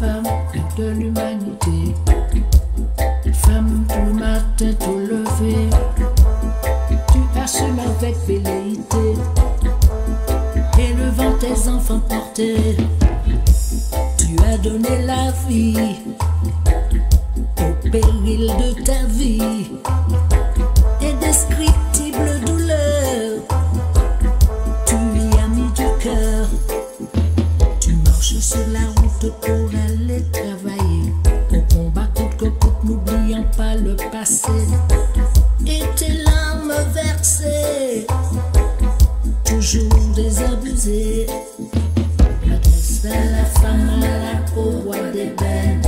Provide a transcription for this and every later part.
femme de l'humanité. Femme tout matin, tout levé, tu assumes avec velléité, élevant tes enfants portés. Tu as donné la vie au péril de ta vie, indescriptible douleur, tu y as mis du cœur. Tu marches sur la route pour aller travailler, au combat coûte que coûte, n'oubliant pas le passé et tes larmes versées, toujours désabusées. M'adresse à la femme à la peau roi d'ébène,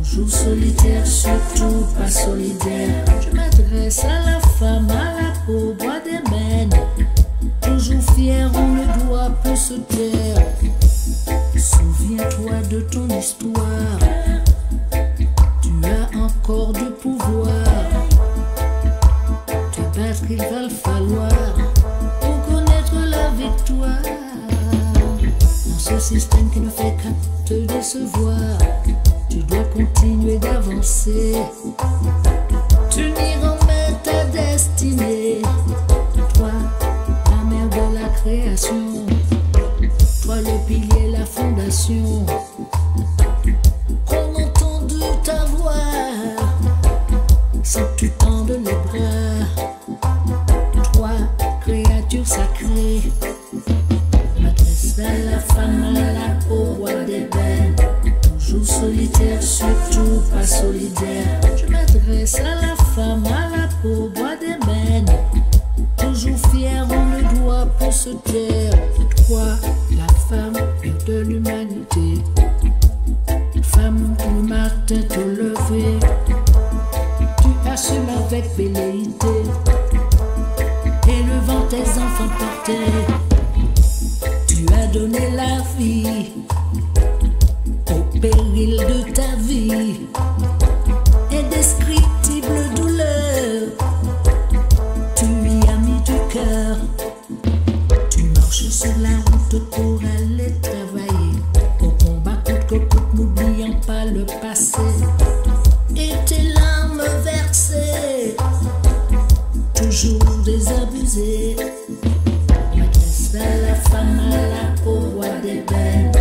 toujours solitaire, surtout pas solidaire. Je m'adresse à la femme à la peau bois d'ébène, toujours fière, on ne doit plus se taire. Souviens-toi de ton histoire, tu as encore du pouvoir. Te battre il va le falloir pour connaître la victoire. Dans ce système qui ne fait qu'à te décevoir, tu dois continuer d'avancer. Tu n'y remets ta destinée. Toi, la mère de la création, toi le pilier, la fondation. Qu'on entende ta voix sans que tu tendes les bras. Toi, créature sacrée, m'adresse à la femme à la peau roi d'ébène, toujours solitaire, surtout pas solidaire. Je m'adresse à la femme à la peau bois d'ébène, toujours fière, on ne doit plus se taire. Toi, la femme de l'humanité, femme du matin te lever, tu assumes avec velléité, élevant tes enfants portés. Tu as donné la vie au péril de ta vie, indescriptible douleur, tu y as mis du cœur. Tu marches sur la route pour aller travailler, au combat coûte que coûte, n'oubliant pas le passé et tes larmes versées, toujours désabusées. M'adresse à la femme à la peau roi d'ébène,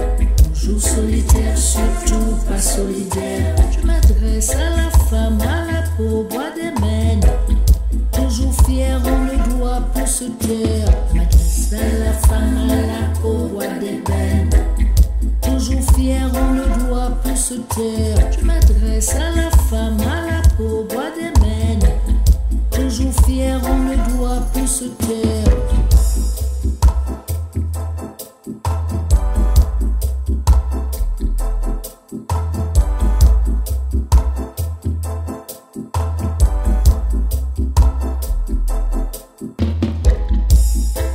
toujours solitaire, surtout pas solidaire. Je m'adresse à la femme à la peau bois d'ébène, toujours fière, on ne doit plus se taire. M'adresse à la femme à la peau roi d'ébène, toujours fière, on ne doit plus se taire. Je m'adresse à la femme à la peau bois d'ébène, toujours fière, on ne doit plus se taire.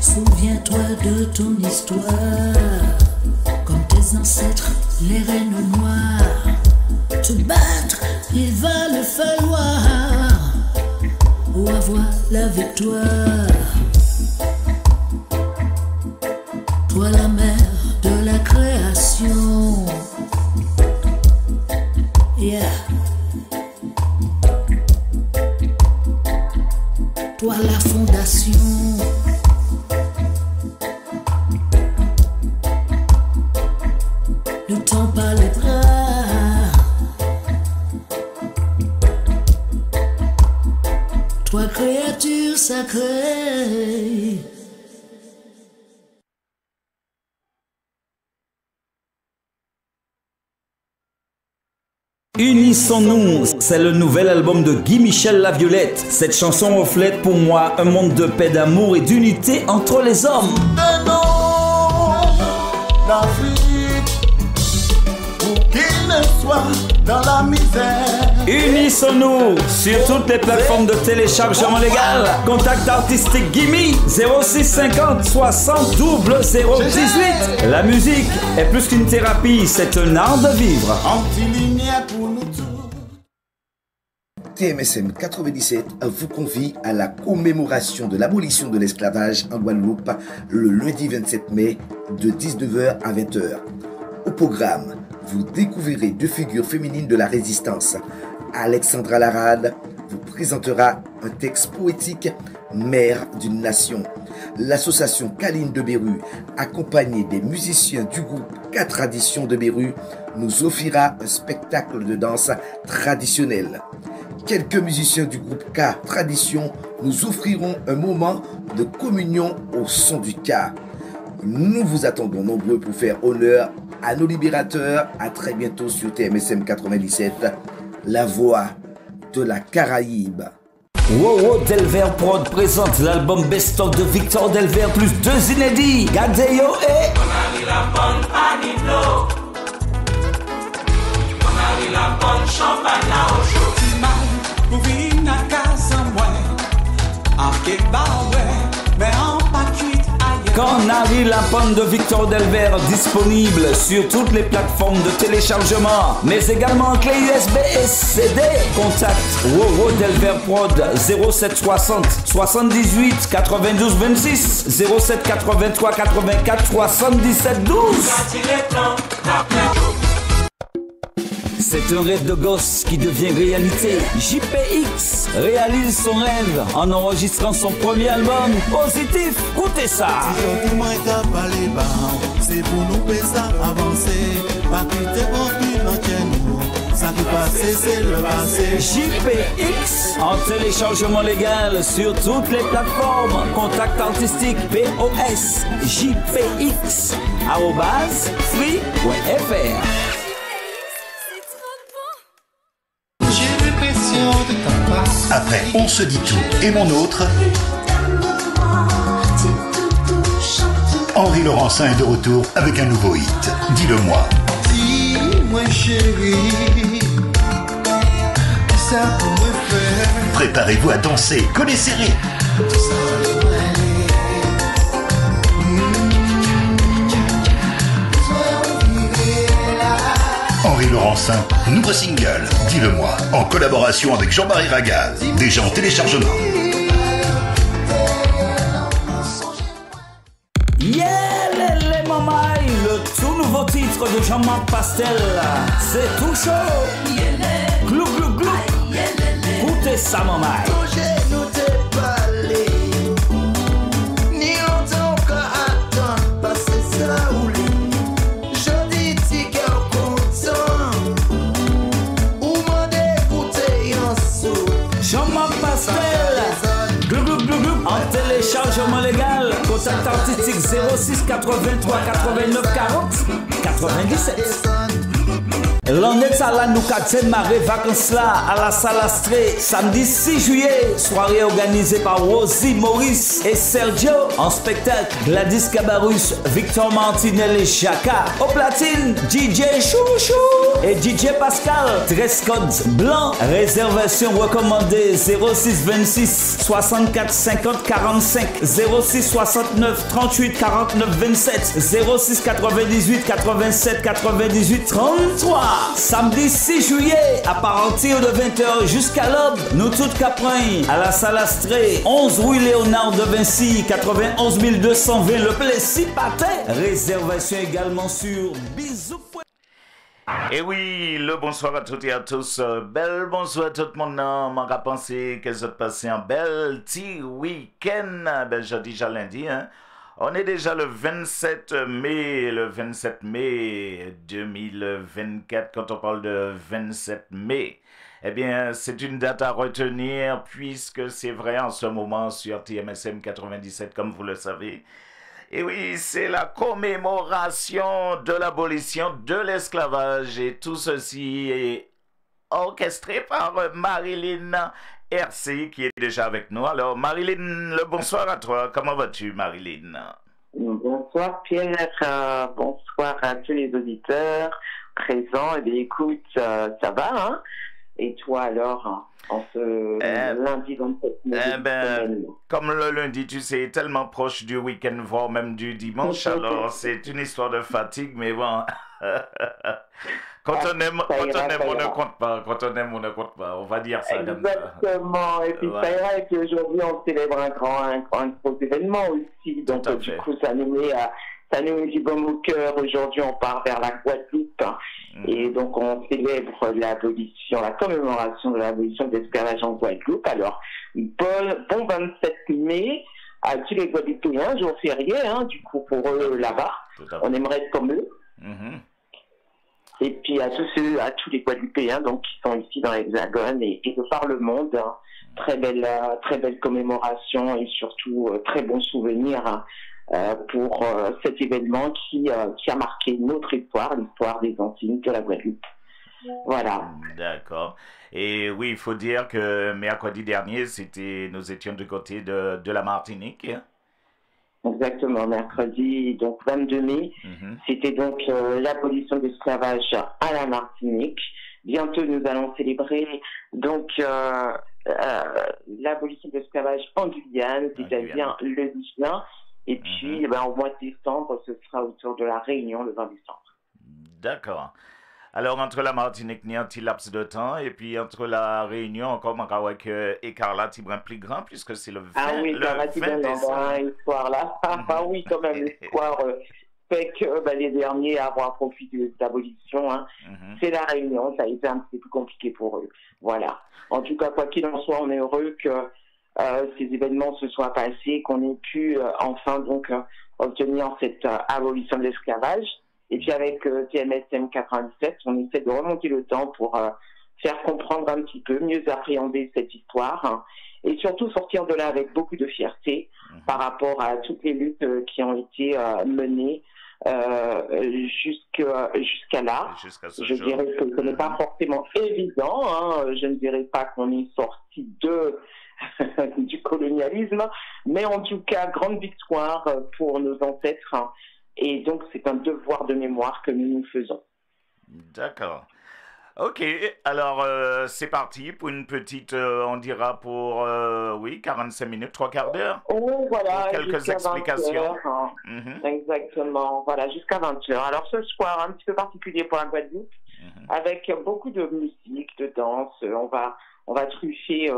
Souviens-toi de ton histoire, comme tes ancêtres, les reines noires. Te battre, il va le falloir pour avoir la victoire. Toi la mère de la création, yeah. Toi la fondation, ne tends pas les bras. Toi créature sacrée. Unissons-nous, c'est le nouvel album de Guy Michel La Violette. Cette chanson reflète pour moi un monde de paix, d'amour et d'unité entre les hommes. Pour qu'il ne soit dans la misère. Unissons-nous sur toutes les plateformes de téléchargement légal. Contact artistique Gimme 0650 60 0018. La musique est plus qu'une thérapie, c'est un art de vivre. Anti-lumière pour nous tous. TMSM 97 vous convie à la commémoration de l'abolition de l'esclavage en Guadeloupe le lundi 27 mai de 19h à 20h. Au programme, vous découvrirez deux figures féminines de la résistance. Alexandra Larade vous présentera un texte poétique, Mère d'une nation. L'association Caline de Beru, accompagnée des musiciens du groupe K-Tradition de Beru, nous offrira un spectacle de danse traditionnelle. Quelques musiciens du groupe K-Tradition nous offriront un moment de communion au son du K. Nous vous attendons nombreux pour faire honneur à nos libérateurs. À très bientôt sur TMSM 97, la voix de la Caraïbe. Wow Delver Prod présente l'album Best of de Victor Delver plus deux inédits, Gadeyo et Canary la Panne de Victor Delver, disponible sur toutes les plateformes de téléchargement, mais également en clé USB et CD. Contact Wow Delver Prod 0760 78 92 26 07 83 84 77 12. C'est un rêve de gosse qui devient réalité. JPX réalise son rêve en enregistrant son premier album Positif. Écoutez ça. C'est pour nous péser avancer, pas quitter ça qui passe, c'est le passé. JPX en téléchargement légal sur toutes les plateformes. Contact artistique POS JPX @free.fr. Après On se dit tout et mon autre, Henri Laurencin est de retour avec un nouveau hit. Dis-le-moi. Dis-moi chérie, ça pour me faire. Préparez-vous à danser, collez serré. Henri Laurencin, nouveau single, Dis-le-moi, en collaboration avec Jean-Marie Ragaz, déjà en téléchargement. Yeah, les mamailles, le tout nouveau titre de Jean-Marc Pastel, c'est tout chaud. Glou, glou, glou. Écoutez ça, mamaille. Jean-Marc Pastel, glou, glou, glou, glou. En téléchargement légal, contact artistique 06 83 89 40 97. L'honnête à la Noukaten marée vacances là à la salle Astrée, samedi 6 juillet, soirée organisée par Rosie Maurice et Sergio, en spectacle Gladys Cabarrus, Victor Martinel et Chaka, au platine DJ Chouchou et DJ Pascal, dress code blanc, réservation recommandée 06 26 64 50 45 06 69 38 49 27 06 98 87 98 33. Samedi 6 juillet, à partir de 20h jusqu'à l'aube, nous toutes caprins à la salle Astrée, 11 rue Léonard de Vinci, 91 220 Le Plessis-Patin. Réservation également sur bisous. Et oui, le bonsoir à toutes et à tous. Bel bonsoir à tout le monde. On va penser que vous passez un bel petit week-end. Ben, jeudi, déjà lundi, hein. On est déjà le 27 mai 2024. Quand on parle de 27 mai, eh bien, c'est une date à retenir puisque c'est vrai en ce moment sur TMSM 97, comme vous le savez. Et oui, c'est la commémoration de l'abolition de l'esclavage. Et tout ceci est orchestré par Marilyn RC qui est déjà avec nous. Alors Marilyn, le bonsoir à toi. Comment vas-tu, Marilyn? Bonsoir Pierre, bonsoir à tous les auditeurs présents. Et bien, écoute, ça va, hein? Et toi alors, en ce lundi 27 mai? Comme le lundi, tu sais, tellement proche du week-end, voire même du dimanche, alors c'est une histoire de fatigue, mais bon... Quand on aime, on ne compte pas. Quand on aime, on ne compte pas. On va dire ça comme ça. Exactement. Et puis ça ira. Et puis aujourd'hui, on célèbre un gros événement aussi. Donc du coup, ça nous met ça nous met du baume au cœur. Aujourd'hui, on part vers la Guadeloupe. Et donc, on célèbre l'abolition, la commémoration de l'abolition de l'esclavage en Guadeloupe. Alors, bon 27 mai à tous les Guadeloupéens, jour férié, hein, du coup, pour eux là-bas. On aimerait être comme eux. Et puis à tous les Guadeloupéens donc, qui sont ici dans l'Hexagone et de par le monde. Hein. Très belle commémoration et surtout très bon souvenir pour cet événement qui a marqué notre histoire, l'histoire des Antilles de la Guadeloupe. Voilà. D'accord. Et oui, il faut dire que mercredi dernier, nous étions du côté de la Martinique. Exactement, mercredi, donc 22 mai, c'était donc l'abolition de l'esclavage à la Martinique. Bientôt, nous allons célébrer donc l'abolition de l'esclavage en Guyane, c'est-à-dire le 10 juin. Et puis, au mois de décembre, ce sera autour de la Réunion, le 20 décembre. D'accord. Alors, entre la Martinique, il y a un petit laps de temps, et puis entre la Réunion, encore, avec Écarlate, il est plus grand, puisque c'est le 20 Ah oui, Écarlate, il y a l'espoir là. Ah oui, quand même, l'espoir fait que les derniers à avoir profité de cette abolition, hein, c'est la Réunion, ça a été un petit peu plus compliqué pour eux. Voilà. En tout cas, quoi qu'il en soit, on est heureux que ces événements se soient passés, qu'on ait pu enfin donc obtenir cette abolition de l'esclavage. Et puis avec TMSM 97, on essaie de remonter le temps pour faire comprendre un petit peu, mieux appréhender cette histoire, hein, et surtout sortir de là avec beaucoup de fierté par rapport à toutes les luttes qui ont été menées jusqu'à là. Je dirais que ce n'est pas forcément évident, hein, je ne dirais pas qu'on est sorti du colonialisme, mais en tout cas, grande victoire pour nos ancêtres, hein, et donc c'est un devoir de mémoire que nous faisons. D'accord. Ok, alors c'est parti pour une petite, on dira pour, 45 minutes, 3/4 d'heure. Oh, voilà, quelques explications. 20 heures, hein. Exactement, voilà, jusqu'à 20 heures. Alors ce soir, un petit peu particulier pour la Guadeloupe, avec beaucoup de musique, de danse. On va truffer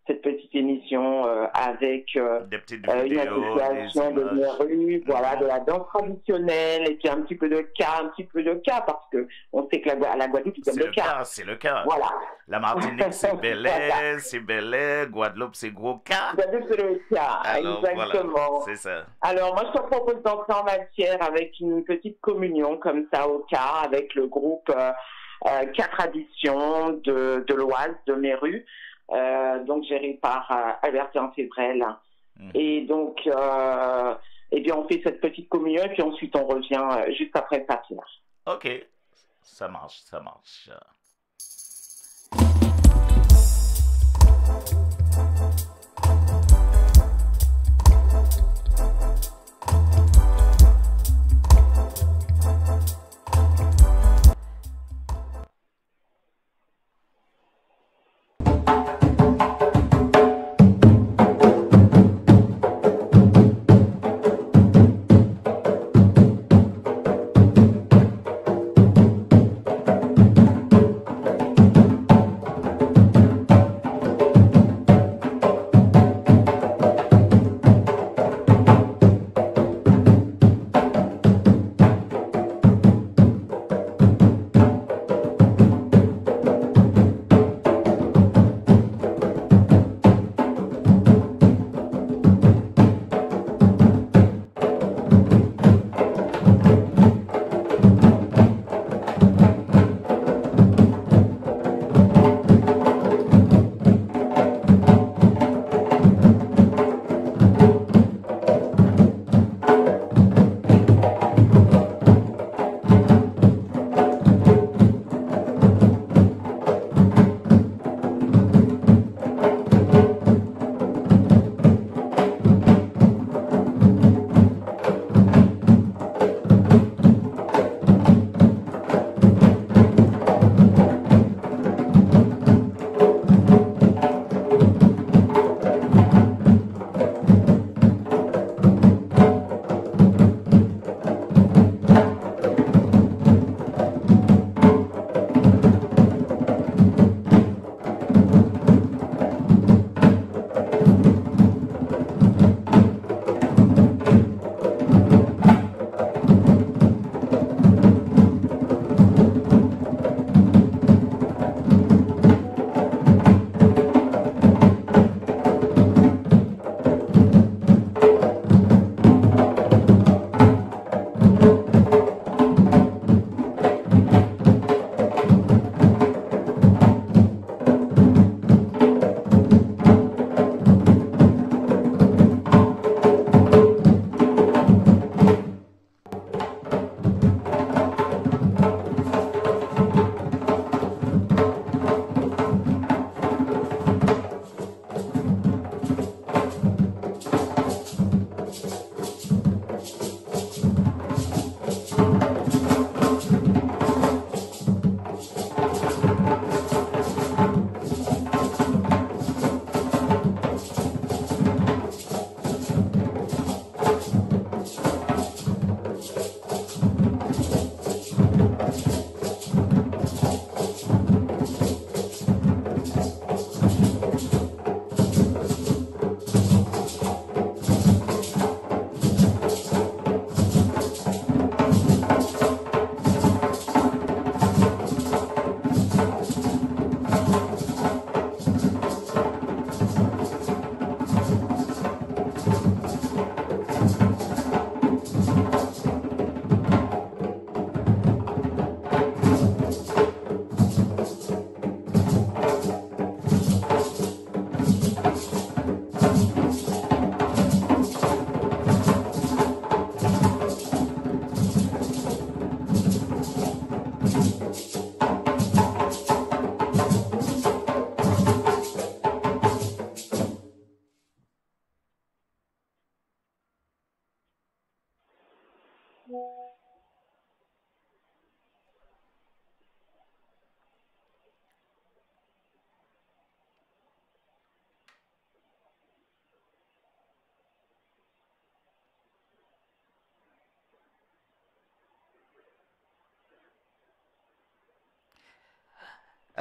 cette petite émission avec des petites une vidéos, association de Meru, voilà, de la danse traditionnelle, et puis un petit peu de cas, parce que on sait que la Guadeloupe, ils aiment le cas. C'est le cas. Voilà. La Martinique, c'est Bel-Air, c'est Bel-Air, Guadeloupe, c'est Gros Cas. Guadeloupe, c'est le cas, alors, exactement. Voilà, c'est ça. Alors, moi, je te propose d'entrer en matière avec une petite communion, comme ça, au cas, avec le groupe Cas Tradition de l'Oise, de Meru. Donc géré par Albertin Févrel. Et donc, eh bien, on fait cette petite communion et puis ensuite on revient juste après ça. Ok, ça marche, ça marche.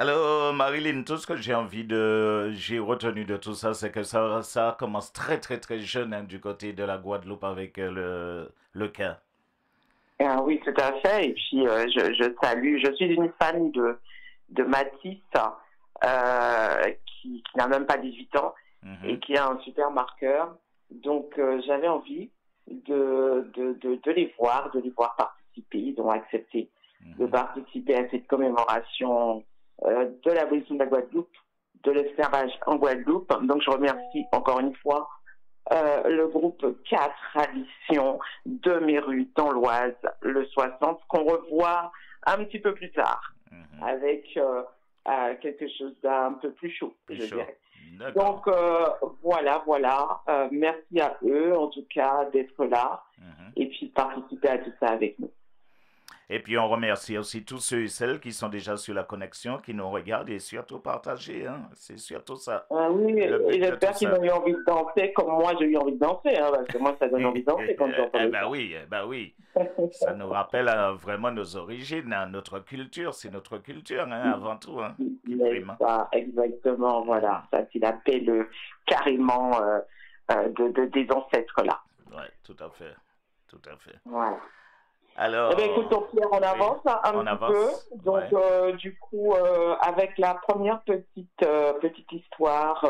Alors, Marilyn, tout ce que j'ai retenu de tout ça, c'est que ça commence très, très, très jeune hein, du côté de la Guadeloupe avec le cas. Ah oui, tout à fait. Et puis, je salue, je suis une fan de Mathis, qui n'a même pas 18 ans et qui a un super marqueur. Donc, j'avais envie de les voir participer. Ils ont accepté de participer à cette commémoration de l'abolition de la Guadeloupe, de l'esclavage en Guadeloupe. Donc, je remercie encore une fois le groupe 4 Traditions de Méru dans l'Oise, le 60, qu'on revoit un petit peu plus tard avec quelque chose d'un peu plus chaud, je dirais. Donc, voilà. Merci à eux, en tout cas, d'être là et puis de participer à tout ça avec nous. Et puis, on remercie aussi tous ceux et celles qui sont déjà sur la connexion, qui nous regardent et surtout partager. Hein. C'est surtout ça. Ah oui, et j'espère qu'ils ont eu envie de danser comme moi, j'ai eu envie de danser. Hein, parce que moi, ça donne envie de danser quand j'entends ça. Oui. Ça nous rappelle vraiment nos origines, hein, notre culture. C'est notre culture, hein, avant tout. Hein, exactement, voilà. Ça, c'est l'appel carrément des ancêtres, là. Oui, tout à fait. Voilà. Alors, eh bien, écoute, Pierre, on avance un petit peu. Donc, du coup, avec la première petite histoire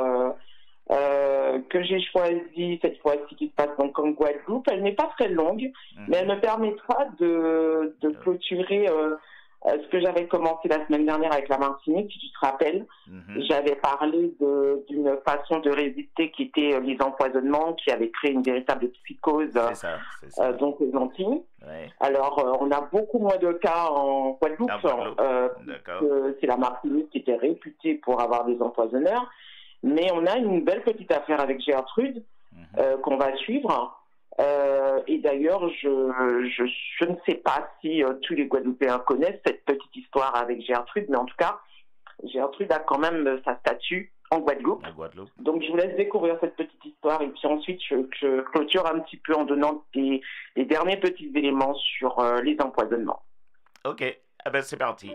que j'ai choisie cette fois-ci, qui se passe donc en Guadeloupe, elle n'est pas très longue, mais elle me permettra de clôturer ce que j'avais commencé la semaine dernière avec la Martinique, si tu te rappelles. J'avais parlé d'une façon de résister qui était les empoisonnements, qui avait créé une véritable psychose donc aux Antilles. Ouais. Alors, on a beaucoup moins de cas en Guadeloupe, c'est la Martinique qui était réputée pour avoir des empoisonneurs, mais on a une belle petite affaire avec Gertrude qu'on va suivre. Et d'ailleurs, je ne sais pas si tous les Guadeloupéens connaissent cette petite histoire avec Gertrude, mais en tout cas, Gertrude a quand même sa statue en Guadeloupe. Donc, je vous laisse découvrir cette petite histoire et puis ensuite, je clôture un petit peu en donnant des derniers petits éléments sur les empoisonnements. Ok, eh ben, c'est parti.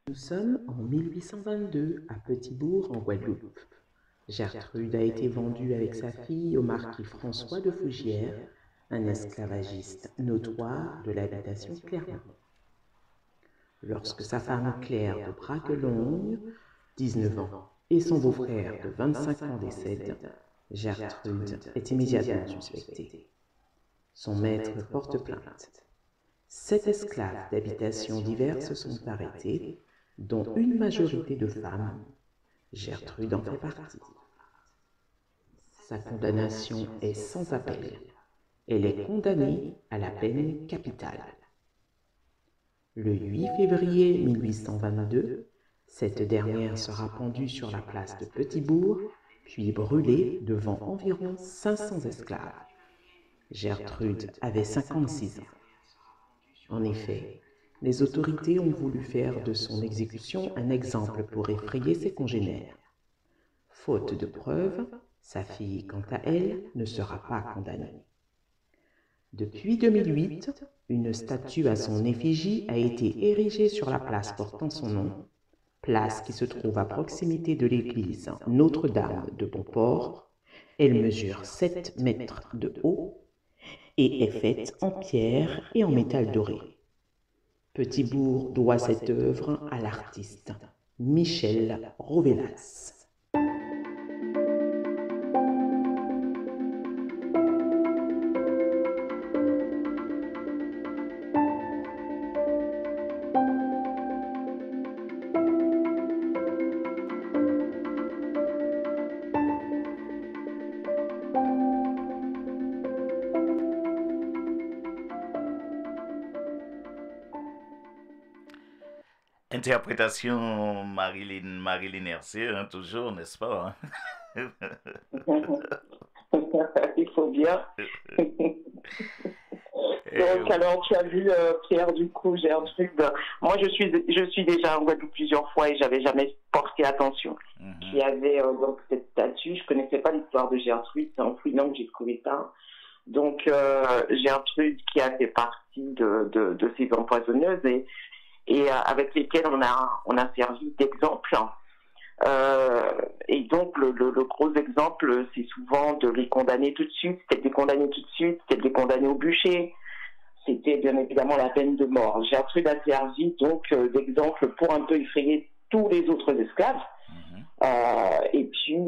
Nous sommes en 1822 à Petit-Bourg en Guadeloupe. Gertrude a été vendue avec sa fille au marquis François de Fougières, un esclavagiste notoire de l'habitation Clermont. Lorsque sa femme Claire de Braquelongue, 19 ans, et son beau-frère de 25 ans décèdent, Gertrude est immédiatement suspectée. Son maître porte plainte. 7 esclaves d'habitations diverses sont arrêtés, dont une majorité de femmes. Gertrude en fait partie. Sa condamnation est sans appel. Elle est condamnée à la peine capitale. Le 8 février 1822, cette dernière sera pendue sur la place de Petit-Bourg, puis brûlée devant environ 500 esclaves. Gertrude avait 56 ans. En effet, les autorités ont voulu faire de son exécution un exemple pour effrayer ses congénères. Faute de preuves, sa fille, quant à elle, ne sera pas condamnée. Depuis 2008, une statue à son effigie a été érigée sur la place portant son nom, place qui se trouve à proximité de l'église Notre-Dame de Beauport. Elle mesure 7 mètres de haut et est faite en pierre et en métal doré. Petit-Bourg doit cette œuvre à l'artiste Michel Rovellas. Interprétation Marilyn Hercé, hein, toujours, n'est-ce pas hein? Il faut bien. Donc, alors, tu as vu, Pierre, du coup, Gertrude. Moi, je suis déjà en Guadeloupe plusieurs fois et j'avais jamais porté attention. Il y avait donc cette statue. Je connaissais pas l'histoire de Gertrude. C'est en fouillant que j'ai trouvé ça. Donc, Gertrude qui a fait partie de ces empoisonneuses et avec lesquelles on a servi d'exemple. Et donc, le gros exemple, c'est souvent de les condamner tout de suite. C'était de les condamner tout de suite, c'était de les condamner au bûcher. C'était bien évidemment la peine de mort. Gertrude a servi donc d'exemple pour un peu effrayer tous les autres esclaves. Et puis,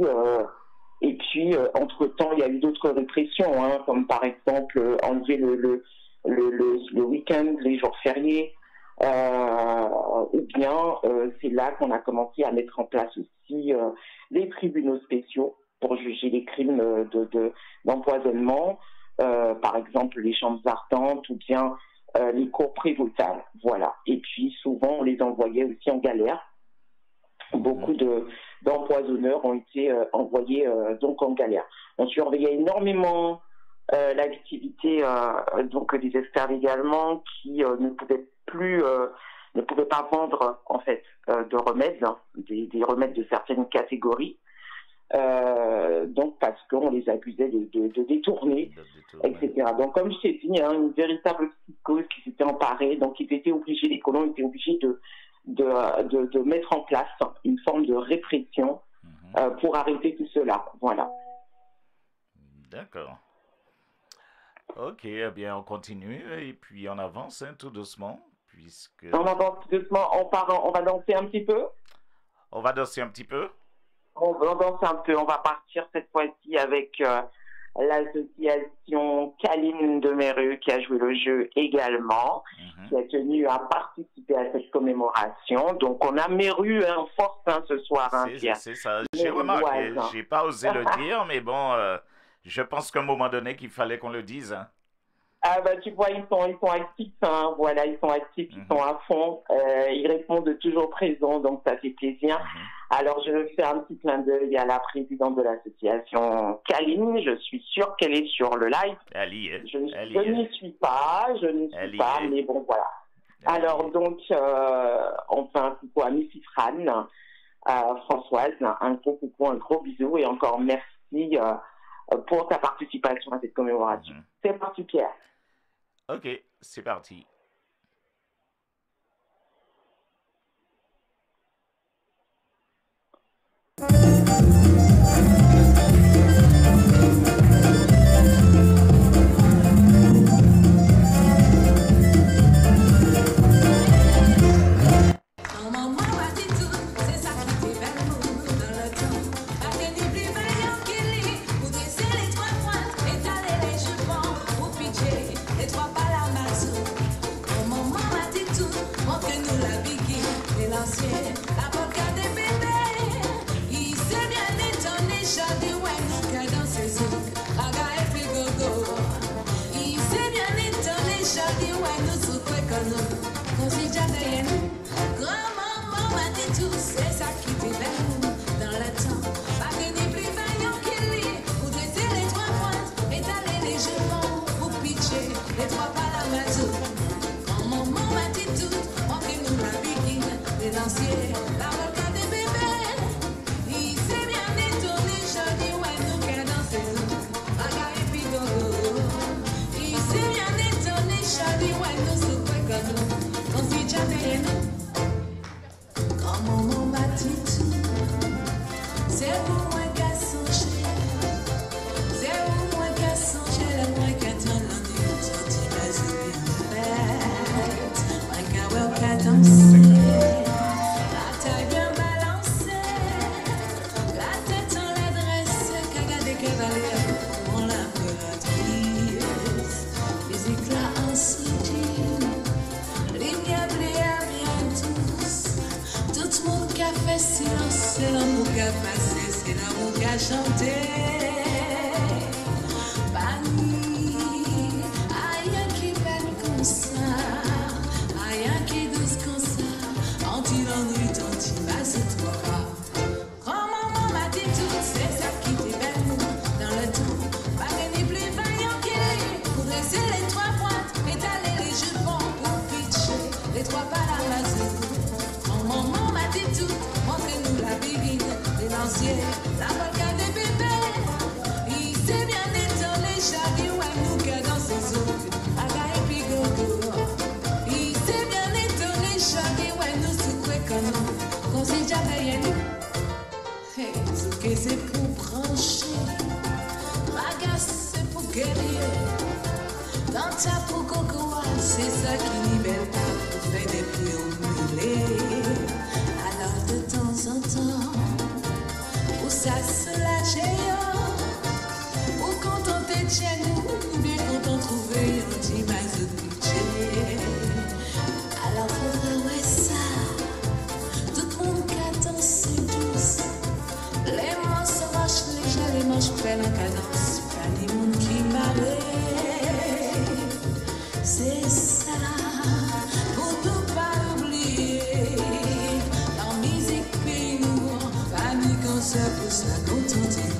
entre-temps, il y a eu d'autres répressions, hein, comme par exemple enlever le week-end, les jours fériés. Ou bien c'est là qu'on a commencé à mettre en place aussi les tribunaux spéciaux pour juger les crimes d'empoisonnement, par exemple les chambres ardentes ou bien les cours prévôtales, voilà. Et puis souvent on les envoyait aussi en galère. Beaucoup d'empoisonneurs ont été envoyés donc en galère. On surveillait énormément l'activité donc des esclaves également qui ne pouvaient pas vendre en fait de remèdes, des remèdes de certaines catégories, donc parce qu'on les accusait de détourner, etc. Donc comme je t'ai dit, hein, une véritable psychose qui s'était emparée, donc les colons étaient obligés de mettre en place une forme de répression pour arrêter tout cela. Voilà. D'accord. Ok, eh bien on continue et puis on avance hein, tout doucement. Puisque... On avance tout doucement, on va danser un petit peu. On va danser un petit peu. On danse un peu, on va partir cette fois-ci avec l'association Caline de Meru qui a joué le jeu également, qui a tenu à participer à cette commémoration. Donc on a Meru en force hein, ce soir. Hein, c'est ça, j'ai remarqué, j'ai pas osé le dire, mais bon, je pense qu'à un moment donné qu'il fallait qu'on le dise. Hein. Ah bah tu vois, ils sont actifs, hein, voilà, ils sont actifs, ils sont à fond, ils répondent toujours présents, donc ça fait plaisir. Alors je vais faire un petit clin d'œil à la présidente de l'association Caline, je suis sûre qu'elle est sur le live. Je n'y suis pas, mais bon voilà. Alors donc, on fait un coucou à Mrs. Fran, Françoise, un gros coucou, un gros bisou et encore merci pour ta participation à cette commémoration. C'est parti Pierre. Ok, c'est parti. La volca des bébés, il s'est bien étonné, Charlie, ouais, nous c'est pour brancher, raga c'est pour guerrier, dans ta pour cocoa, c'est ça qui libère ta pour faire des pieds au brûlés. Alors de temps en temps, pour ça soulager, pour contenter chez nous bien content trouver un petit maïs de budget. Alors faudra ouais ça, tout le monde qui attend c'est douce. Les manches roches légères, les manches prennent la cadence, pas les monde qui m'arrête. C'est ça, pour ne pas oublier, la musique pays nous, famille concert pour ça contenter.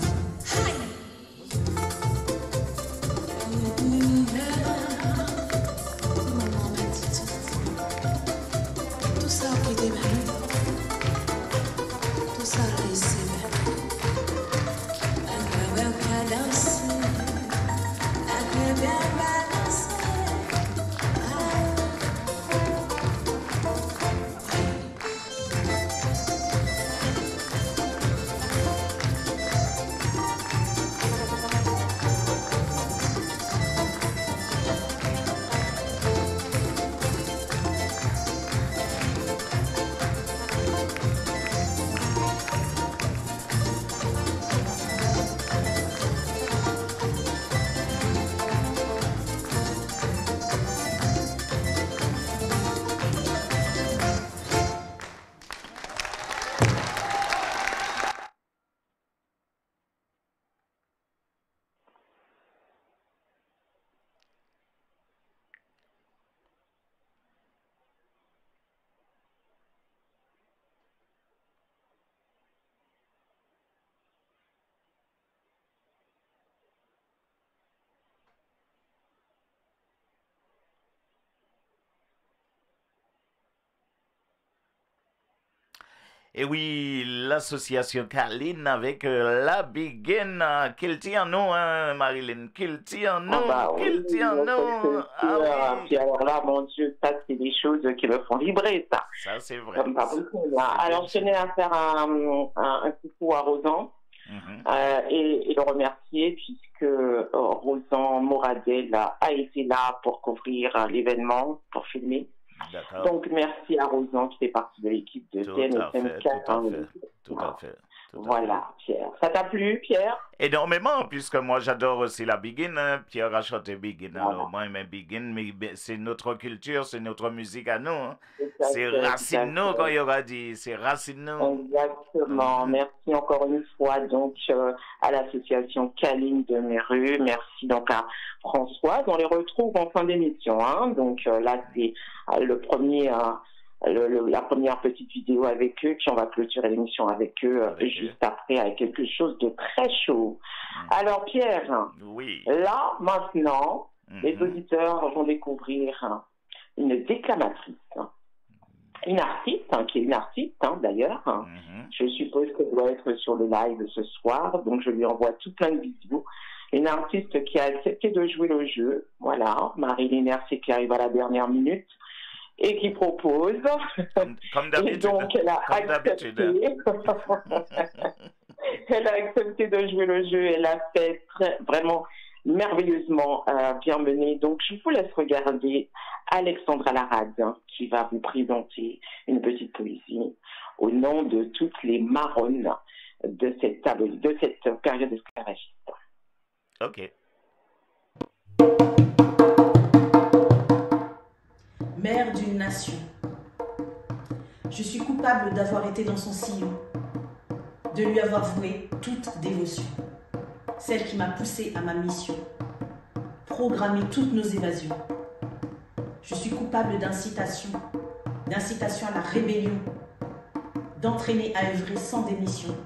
Tout ça qui démarre, tout ça laissé. Et oui, l'association Caline avec la Begin, qu'il tient nous, hein, Marilyn, qu'il tient nous, qu'il tient nous. Puis alors là, mon Dieu, ça, c'est des choses qui me font vibrer, ça. Ça, c'est vrai. Comme pas possible, là. Alors, je tenais à faire un coucou à Rosan et le remercier, puisque Rosan Moradel a été là pour couvrir l'événement, pour filmer. Donc, merci à Rosan qui fait partie de l'équipe de TMSM 4. Tout à fait. Voilà, Pierre. Ça t'a plu, Pierre? Énormément, puisque moi j'adore aussi la Begin. Hein. Pierre a chanté Begin. Voilà. Alors moi, mais Begin, mais c'est notre culture, c'est notre musique à nous. Hein. C'est racine nous, quand il aura dit. C'est racine nous. Exactement. Merci encore une fois donc à l'association Caline de Méru. Merci donc à Françoise. On les retrouve en fin d'émission. Hein. Donc là, c'est le premier. La première petite vidéo avec eux, puis on va clôturer l'émission avec eux juste après avec quelque chose de très chaud. Alors Pierre, là maintenant, les auditeurs vont découvrir une déclamatrice, une artiste, qui est une artiste d'ailleurs. Je suppose qu'elle doit être sur le live ce soir, donc je lui envoie tout plein de vidéos. Une artiste qui a accepté de jouer le jeu, voilà, Marilyn Mercier qui arrive à la dernière minute. Et qui propose. Comme d'habitude. Et donc, elle a accepté. Elle a accepté de jouer le jeu. Elle a fait vraiment merveilleusement bien mené. Donc, je vous laisse regarder Alexandra Larade, qui va vous présenter une petite poésie au nom de toutes les marronnes de cette période esclavagiste. OK. Mère d'une nation, je suis coupable d'avoir été dans son sillon, de lui avoir voué toute dévotion, celle qui m'a poussée à ma mission, programmer toutes nos évasions. Je suis coupable d'incitation à la rébellion, d'entraîner à œuvrer sans démission,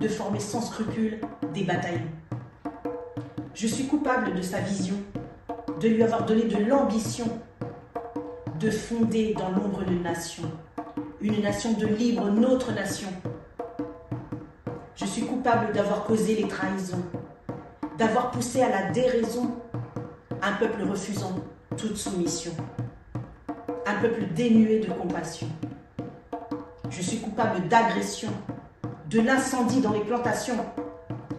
de former sans scrupule des bataillons. Je suis coupable de sa vision, de lui avoir donné de l'ambition, de fonder dans l'ombre une nation de libre, notre nation. Je suis coupable d'avoir causé les trahisons, d'avoir poussé à la déraison un peuple refusant toute soumission, un peuple dénué de compassion. Je suis coupable d'agression, de l'incendie dans les plantations,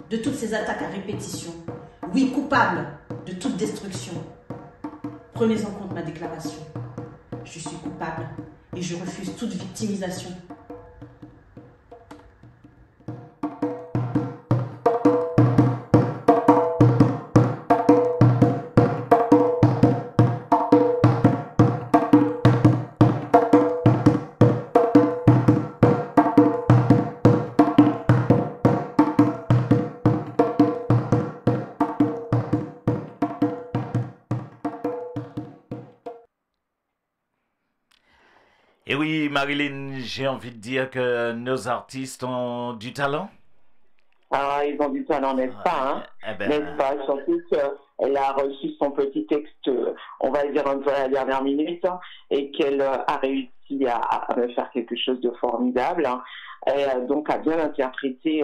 de toutes ces attaques à répétition. Oui, coupable de toute destruction. Prenez en compte ma déclaration. Je suis coupable et je refuse toute victimisation. Et oui, Marilyn, j'ai envie de dire que nos artistes ont du talent. Ah, ils ont du talent, n'est-ce pas, hein? N'est-ce pas? Surtout qu'elle a reçu son petit texte, on va dire un peu à la dernière minute, hein, et qu'elle a réussi à me faire quelque chose de formidable. Hein. Et donc a bien interprété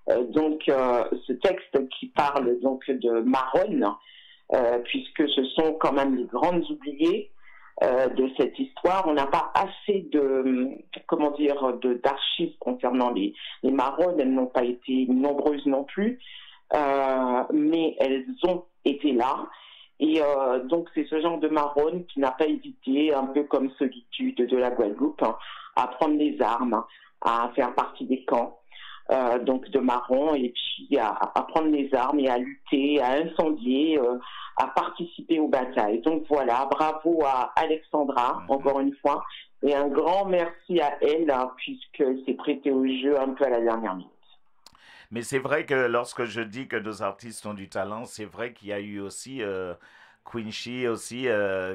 ce texte qui parle donc de Maronne, puisque ce sont quand même les grandes oubliées de cette histoire. On n'a pas assez d'archives concernant les Maronnes. Elles n'ont pas été nombreuses non plus, mais elles ont été là. Et donc c'est ce genre de Maronne qui n'a pas hésité, un peu comme Solitude de la Guadeloupe, hein, à prendre les armes, à faire partie des camps donc de Marron, et puis à prendre les armes et à lutter, à incendier, à participer aux batailles. Donc voilà, bravo à Alexandra, encore une fois, et un grand merci à elle, hein, puisqu'elle s'est prêtée au jeu un peu à la dernière minute. Mais c'est vrai que lorsque je dis que nos artistes ont du talent, c'est vrai qu'il y a eu aussi Quincy aussi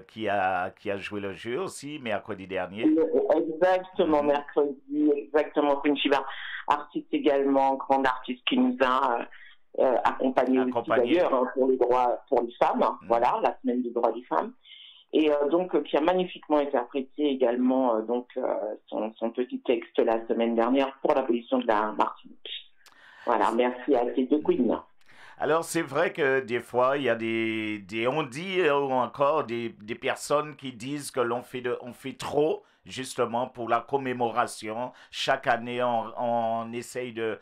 qui a joué le jeu aussi mercredi dernier. Exactement, mercredi, exactement. Quincy, artiste également, grande artiste qui nous a accompagné aussi d'ailleurs, hein, pour les droits pour les femmes, voilà, la semaine des droits des femmes. Et donc qui a magnifiquement interprété également son petit texte la semaine dernière pour l'abolition de la Martinique. Voilà, merci à ces deux queens. Alors, c'est vrai que des fois, il y a on dit ou encore des personnes qui disent que on fait trop, justement, pour la commémoration. Chaque année, on essaye de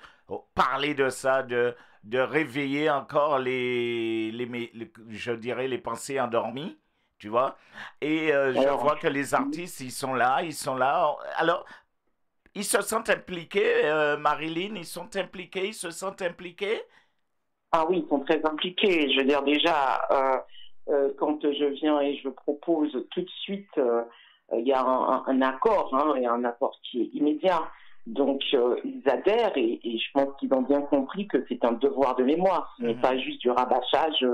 parler de ça, de réveiller encore je dirais, les pensées endormies, tu vois. Et je vois que les artistes, ils sont là. Alors, ils se sentent impliqués, Marilyn, ils se sentent impliqués. Ah oui, ils sont très impliqués. Je veux dire, déjà, quand je viens et je propose tout de suite, il y a un accord, hein, et un accord qui est immédiat. Donc, ils adhèrent et je pense qu'ils ont bien compris que c'est un devoir de mémoire. Ce n'est pas juste du rabâchage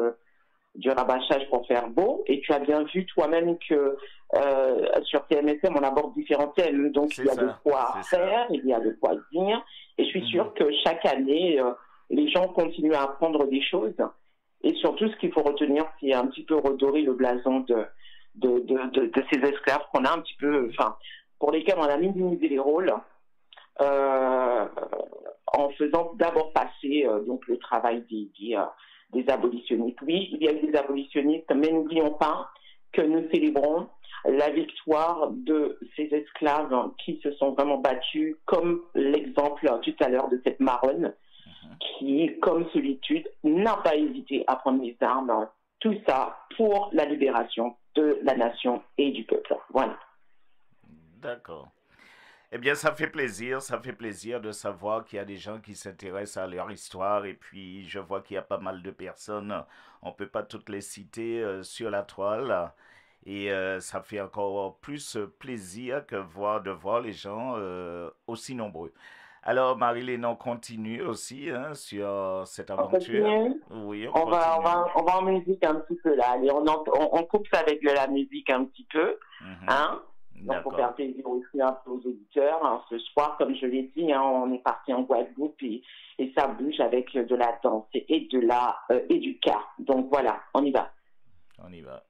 pour faire beau. Et tu as bien vu toi-même que sur TMSM, on aborde différents thèmes. Donc, il y a de quoi faire, il y a de quoi dire. Et je suis sûre que chaque année, les gens continuent à apprendre des choses. Et surtout, ce qu'il faut retenir, c'est un petit peu redorer le blason de ces esclaves qu'on a un petit peu, enfin, pour lesquels on a minimisé les rôles, en faisant d'abord passer donc le travail des abolitionnistes. Oui, il y a eu des abolitionnistes, mais n'oublions pas que nous célébrons la victoire de ces esclaves qui se sont vraiment battus, comme l'exemple tout à l'heure de cette Maronne, qui, comme Solitude, n'a pas hésité à prendre les armes. Tout ça pour la libération de la nation et du peuple. Voilà. D'accord. Eh bien, ça fait plaisir de savoir qu'il y a des gens qui s'intéressent à leur histoire, et puis je vois qu'il y a pas mal de personnes, on ne peut pas toutes les citer sur la toile, et ça fait encore plus plaisir que de voir les gens aussi nombreux. Alors, Marilyn, on continue aussi sur cette aventure. Oui, on va en musique un petit peu là. Allez, on coupe ça avec de la musique un petit peu, hein. Donc, pour faire plaisir aussi un peu aux auditeurs. Hein. Ce soir, comme je l'ai dit, hein, on est parti en Guadeloupe et ça bouge avec de la danse et du cas. Donc voilà, on y va. On y va.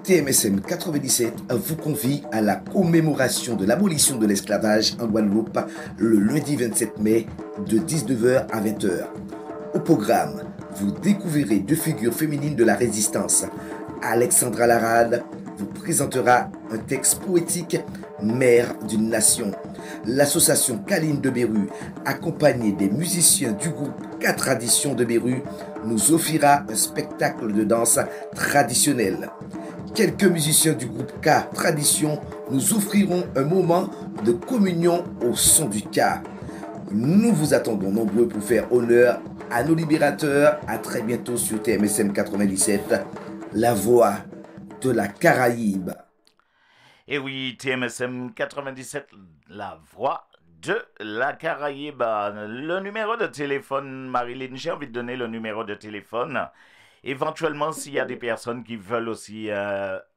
TMSM 97 vous convie à la commémoration de l'abolition de l'esclavage en Guadeloupe le lundi 27 mai de 19h à 20h. Au programme, vous découvrirez deux figures féminines de la résistance. Alexandra Larade vous présentera un texte poétique « Mère d'une nation ». L'association Caline de Beru, accompagnée des musiciens du groupe K Tradition de Beru, nous offrira un spectacle de danse traditionnelle. Quelques musiciens du groupe K Tradition nous offriront un moment de communion au son du K. Nous vous attendons nombreux pour faire honneur à nos libérateurs. À très bientôt sur TMSM 97, la voix de la Caraïbe. Et oui, TMSM 97, la voix de la Caraïbe. Le numéro de téléphone, Marilyn, j'ai envie de donner le numéro de téléphone. Éventuellement, s'il y a des personnes qui veulent aussi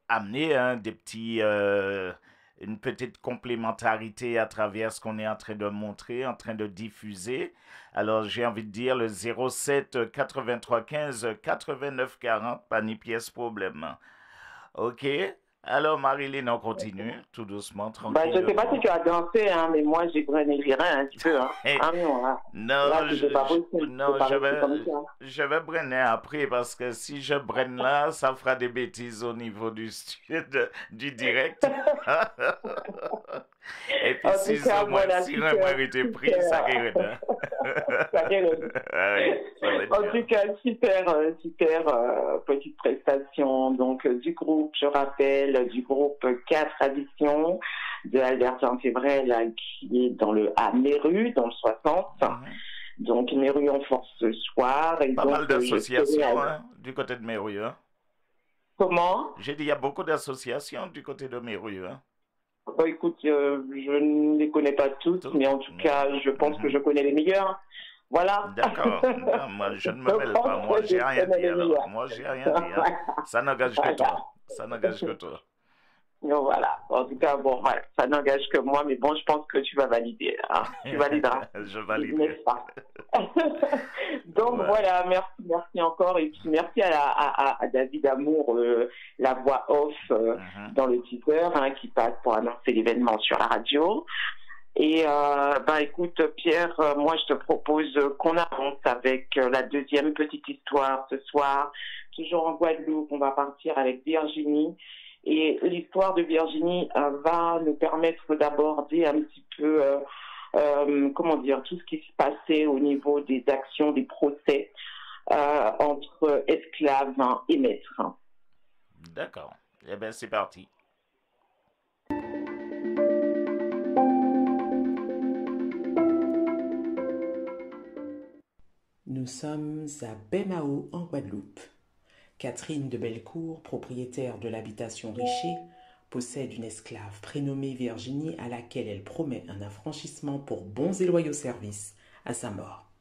amener des petits, une petite complémentarité à travers ce qu'on est en train de montrer, en train de diffuser. Alors, j'ai envie de dire le 07 83 15 89 40, pas ni pièce problème. OK? Alors, Marilyn, on continue, tout doucement, tranquille. Je ne sais pas si tu as dansé, hein, mais moi, j'ai grainé les reins un petit peu. Hein. Ah non, là. Non, là, je vais brainer après, parce que si je braine là, ça fera des bêtises au niveau du direct. Et puis, si le était pris, ça guérit. Ça guérit. En tout cas, super petite prestation donc du groupe, je rappelle, du groupe K Tradition de Albertin Févrel qui est dans le à Méru, dans le 60. Donc Méru en force ce soir. Et pas donc, mal d'associations du côté de Méru. Hein. Comment? J'ai dit il y a beaucoup d'associations du côté de Méru. Hein. Écoute, je ne les connais pas toutes, mais en tout cas, je pense que je connais les meilleurs. Voilà. D'accord. Moi, je ne me mêle pas. Moi, j'ai rien dit. Alors, moi, j'ai rien dit. Hein. Ça n'engage que toi. Ça n'engage que toi. Donc, voilà. En tout cas, bon, ouais, ça n'engage que moi, mais bon, je pense que tu vas valider. Hein. Tu valideras. Je valide. N'est-ce pas? Donc, voilà, merci encore. Et puis, merci à David Amour, la voix off dans le teaser, qui passe pour annoncer l'événement sur la radio. Et écoute Pierre, moi je te propose qu'on avance avec la deuxième petite histoire ce soir. Toujours en Guadeloupe, on va partir avec Virginie. Et l'histoire de Virginie va nous permettre d'aborder un petit peu, tout ce qui se passait au niveau des actions, des procès entre esclaves et maîtres. D'accord. Eh bien, c'est parti. Nous sommes à Baie-Mahault, en Guadeloupe. Catherine de Bellecour, propriétaire de l'habitation Richer, possède une esclave prénommée Virginie à laquelle elle promet un affranchissement pour bons et loyaux services à sa mort.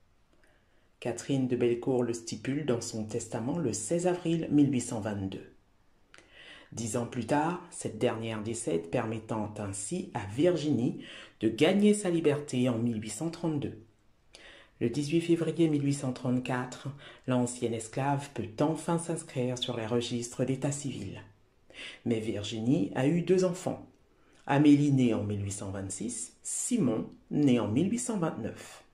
Catherine de Bellecour le stipule dans son testament le 16 avril 1822. 10 ans plus tard, cette dernière décède, permettant ainsi à Virginie de gagner sa liberté en 1832. Le 18 février 1834, l'ancienne esclave peut enfin s'inscrire sur les registres d'état civil. Mais Virginie a eu 2 enfants. Amélie née en 1826, Simon né en 1829.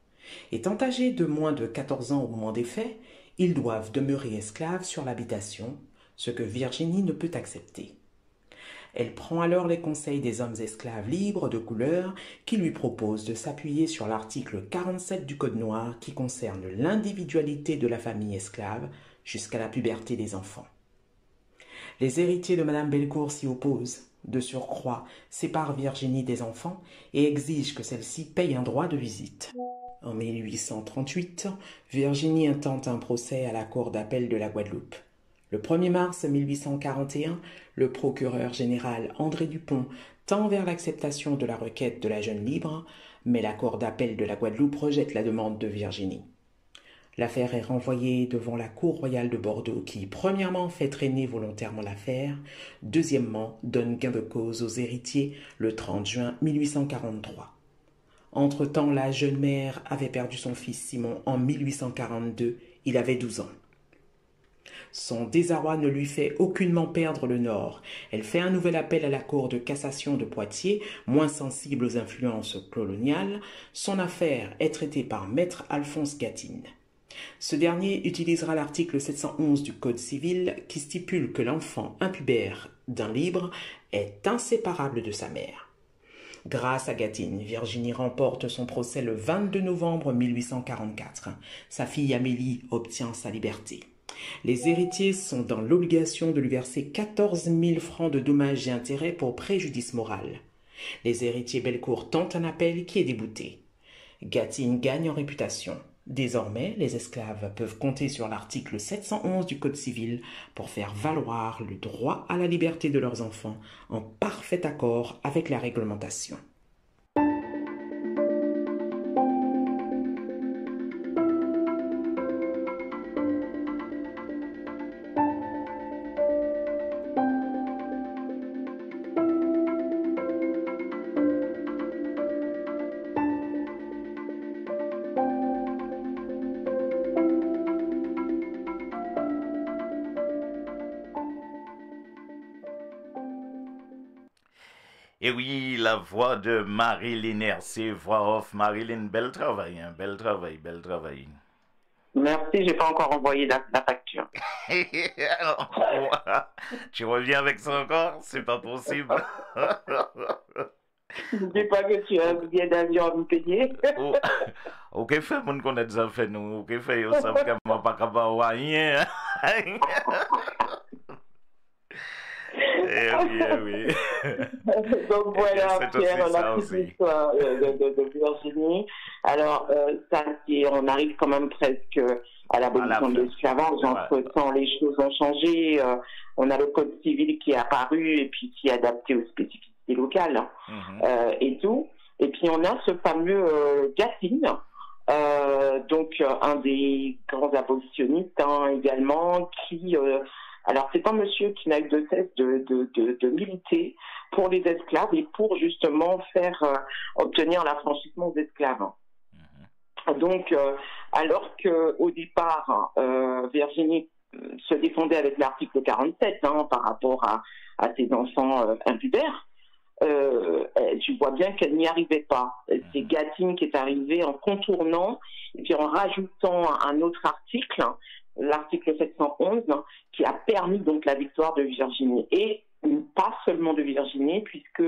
Étant âgés de moins de 14 ans au moment des faits, ils doivent demeurer esclaves sur l'habitation, ce que Virginie ne peut accepter. Elle prend alors les conseils des hommes esclaves libres de couleur qui lui proposent de s'appuyer sur l'article 47 du Code noir qui concerne l'individualité de la famille esclave jusqu'à la puberté des enfants. Les héritiers de Madame Bellecour s'y opposent, de surcroît séparent Virginie des enfants et exigent que celle-ci paye un droit de visite. En 1838, Virginie intente un procès à la Cour d'appel de la Guadeloupe. Le 1er mars 1841, le procureur général André Dupont tend vers l'acceptation de la requête de la jeune libre, mais la Cour d'appel de la Guadeloupe rejette la demande de Virginie. L'affaire est renvoyée devant la Cour royale de Bordeaux qui, premièrement, fait traîner volontairement l'affaire, deuxièmement, donne gain de cause aux héritiers le 30 juin 1843. Entre-temps, la jeune mère avait perdu son fils Simon en 1842, il avait 12 ans. Son désarroi ne lui fait aucunement perdre le nord. Elle fait un nouvel appel à la Cour de cassation de Poitiers, moins sensible aux influences coloniales. Son affaire est traitée par Maître Alphonse Gatine. Ce dernier utilisera l'article 711 du Code civil qui stipule que l'enfant impubère d'un libre est inséparable de sa mère. Grâce à Gatine, Virginie remporte son procès le 22 novembre 1844. Sa fille Amélie obtient sa liberté. Les héritiers sont dans l'obligation de lui verser 14 000 francs de dommages et intérêts pour préjudice moral. Les héritiers Bellecour tentent un appel qui est débouté. Gatine gagne en réputation. Désormais, les esclaves peuvent compter sur l'article 711 du Code civil pour faire valoir le droit à la liberté de leurs enfants en parfait accord avec la réglementation. Et oui, la voix de Marilyn RC, voix off. Marilyn, bel travail, hein? Bel travail, bel travail. Merci, j'ai pas encore envoyé la facture. Tu reviens avec ça encore? C'est pas possible. N'oublie pas que tu as un billet d'avion à me payer. Ok, fait, mon connaît ça fait nous. Ok, fait, yo savent que moi pas capable de rien. Eh oui. Donc voilà, Pierre, la petite histoire de Virginie. Alors, ça, on arrive quand même presque à l'abolition de l'esclavage. Entre-temps, les choses ont changé. On a le Code civil qui est apparu et puis qui est adapté aux spécificités locales et tout. Et puis, on a ce fameux Gatine, donc un des grands abolitionnistes également, qui... alors, c'est un monsieur qui n'a eu de cesse de militer pour les esclaves et pour justement faire obtenir l'affranchissement des esclaves. Donc, alors qu'au départ, Virginie se défendait avec l'article 47 par rapport à ses enfants impubères, tu vois bien qu'elle n'y arrivait pas. C'est Gatine qui est arrivée en contournant et puis en rajoutant un autre article, l'article 711, qui a permis donc la victoire de Virginie. Et pas seulement de Virginie, puisque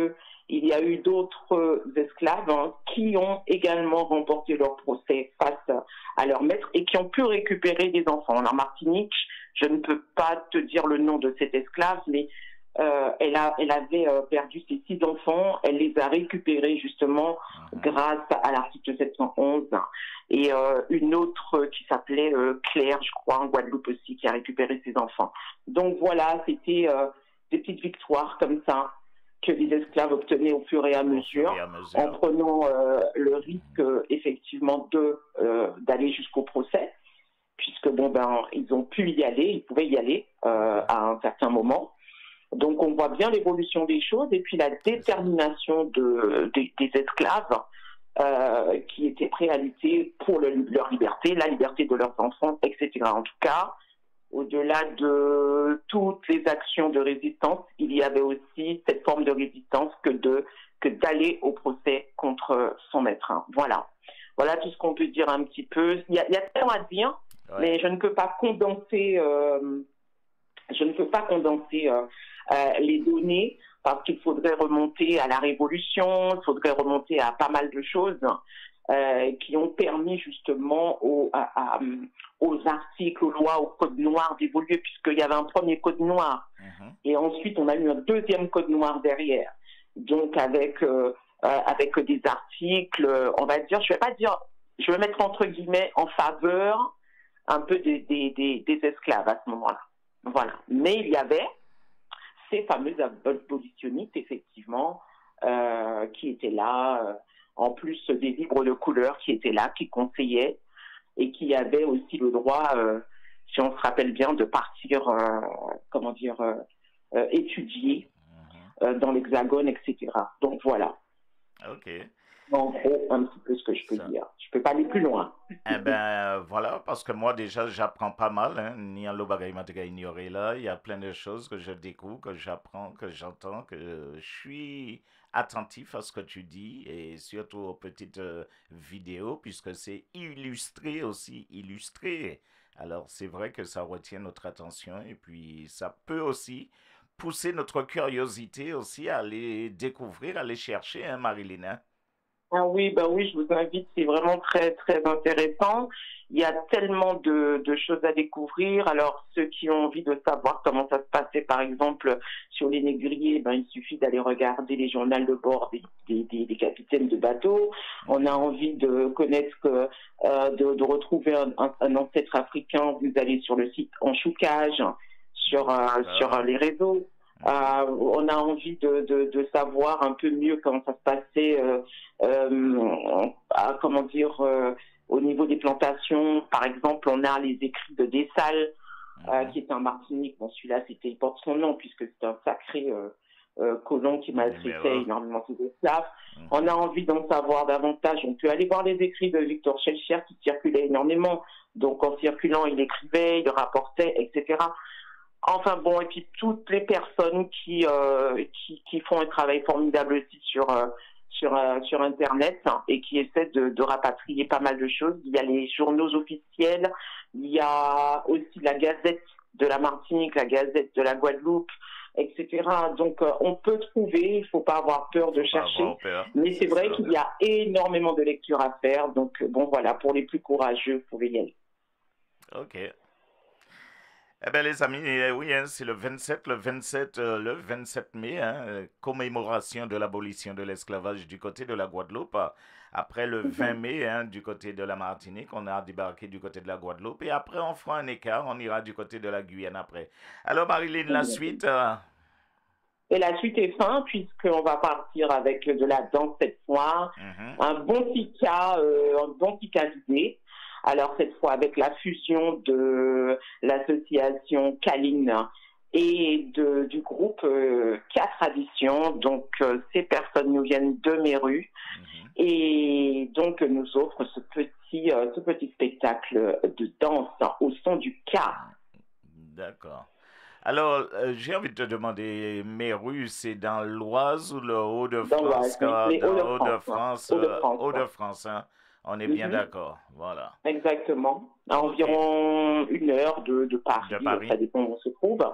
il y a eu d'autres esclaves qui ont également remporté leur procès face à leur maître et qui ont pu récupérer des enfants. En Martinique, je ne peux pas te dire le nom de cette esclave, mais elle avait perdu ses 6 enfants, elle les a récupérés justement grâce à l'article 711. Et une autre qui s'appelait Claire, je crois, en Guadeloupe aussi, qui a récupéré ses enfants. Donc voilà, c'était des petites victoires comme ça que les esclaves obtenaient au fur et à mesure, en prenant le risque effectivement d'aller jusqu'au procès, puisque ils ont pu y aller, ils pouvaient y aller à un certain moment. Donc on voit bien l'évolution des choses et puis la détermination des esclaves qui étaient prêts à lutter pour leur liberté, la liberté de leurs enfants, etc. En tout cas, au-delà de toutes les actions de résistance, il y avait aussi cette forme de résistance que d'aller au procès contre son maître. Voilà tout ce qu'on peut dire un petit peu. Il y a tellement à dire, mais je ne peux pas condenser. Les données, parce qu'il faudrait remonter à la Révolution, il faudrait remonter à pas mal de choses qui ont permis justement aux articles, aux lois, au code noir d'évoluer, puisqu'il y avait un premier code noir, et ensuite on a eu un deuxième code noir derrière. Donc avec des articles, on va dire, je vais mettre entre guillemets en faveur un peu des esclaves à ce moment-là. Voilà. Mais il y avait ces fameux abolitionnistes, effectivement, qui étaient là, en plus des livres de couleur qui étaient là, qui conseillaient, et qui avaient aussi le droit, si on se rappelle bien, de partir, étudier dans l'Hexagone, etc. Donc voilà. Ok. En gros, un petit peu ce que je peux dire. Je peux pas aller plus loin. Eh ben voilà, parce que moi déjà j'apprends pas mal, hein, ni en l'obagaï matega ignoré là, il y a plein de choses que je découvre, que j'apprends, que j'entends, que je suis attentif à ce que tu dis et surtout aux petites vidéos puisque c'est illustré aussi, illustré. Alors c'est vrai que ça retient notre attention et puis ça peut aussi pousser notre curiosité aussi à aller découvrir, à aller chercher, hein, Marilyn, hein? Ah oui, bah oui, je vous invite, c'est vraiment très, très intéressant. Il y a tellement de choses à découvrir. Alors, ceux qui ont envie de savoir comment ça se passait, par exemple, sur les négriers, ben, il suffit d'aller regarder les journaux de bord des capitaines de bateaux. On a envie de connaître, de retrouver un ancêtre africain, vous allez sur le site Enchoucage, sur les réseaux. On a envie de savoir un peu mieux comment ça se passait, comment dire, au niveau des plantations. Par exemple, on a les écrits de Dessal, qui est un Martinique. Bon, celui-là, il porte son nom puisque c'est un sacré colon qui maltraitait énormément ses esclaves. On a envie d'en savoir davantage. On peut aller voir les écrits de Victor Schellcher qui circulaient énormément. Donc, en circulant, il écrivait, il rapportait, etc. Enfin bon, et puis toutes les personnes qui font un travail formidable aussi sur Internet, hein, et qui essaient de rapatrier pas mal de choses. Il y a les journaux officiels, il y a aussi la Gazette de la Martinique, la Gazette de la Guadeloupe, etc. Donc on peut trouver, il faut pas avoir peur de chercher, mais c'est vrai qu'il y a énormément de lectures à faire. Donc bon voilà, pour les plus courageux, vous pouvez y aller. Ok. Eh bien, les amis, oui, hein, c'est le 27 mai, hein, commémoration de l'abolition de l'esclavage du côté de la Guadeloupe. Après le 20 mai, hein, du côté de la Martinique, on a débarqué du côté de la Guadeloupe. Et après, on fera un écart, on ira du côté de la Guyane après. Alors, Marilyn, la suite Et la suite est fin, puisqu'on va partir avec de la danse cette fois. Un bon tika d'idées. Alors, cette fois, avec la fusion de l'association Kaline et du groupe K-Tradition. Donc, ces personnes nous viennent de Méru et donc nous offrent ce petit spectacle de danse au son du K. D'accord. Alors, j'ai envie de te demander, Méru, c'est dans l'Oise ou le Hauts-de-France? Dans Hauts-de-France. Hauts-de-France, hein? On est bien d'accord, voilà. Exactement. À environ 1 heure de Paris. Ça dépend où on se trouve.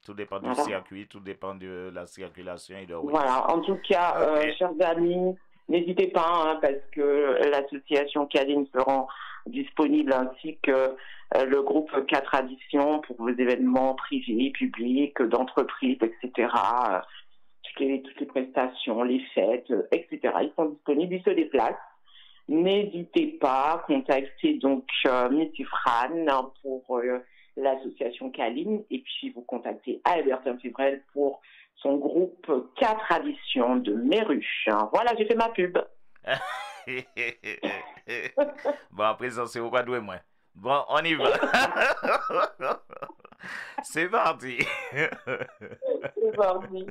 Tout dépend du circuit, tout dépend de la circulation et de route. Voilà. En tout cas, chers amis, n'hésitez pas, hein, parce que l'association Kaline sera disponible ainsi que le groupe K-Tradition pour vos événements privés, publics, d'entreprises, etc. Toutes les prestations, les fêtes, etc. Ils sont disponibles, ils se déplacent. N'hésitez pas à contacter donc Missy Fran pour l'association Kaline et puis vous contactez Albert Fivrel pour son groupe K-Tradition de Méru. Voilà, j'ai fait ma pub. Bon, après ça, c'est au quoi doué, moi. Bon, on y va. C'est parti. C'est parti.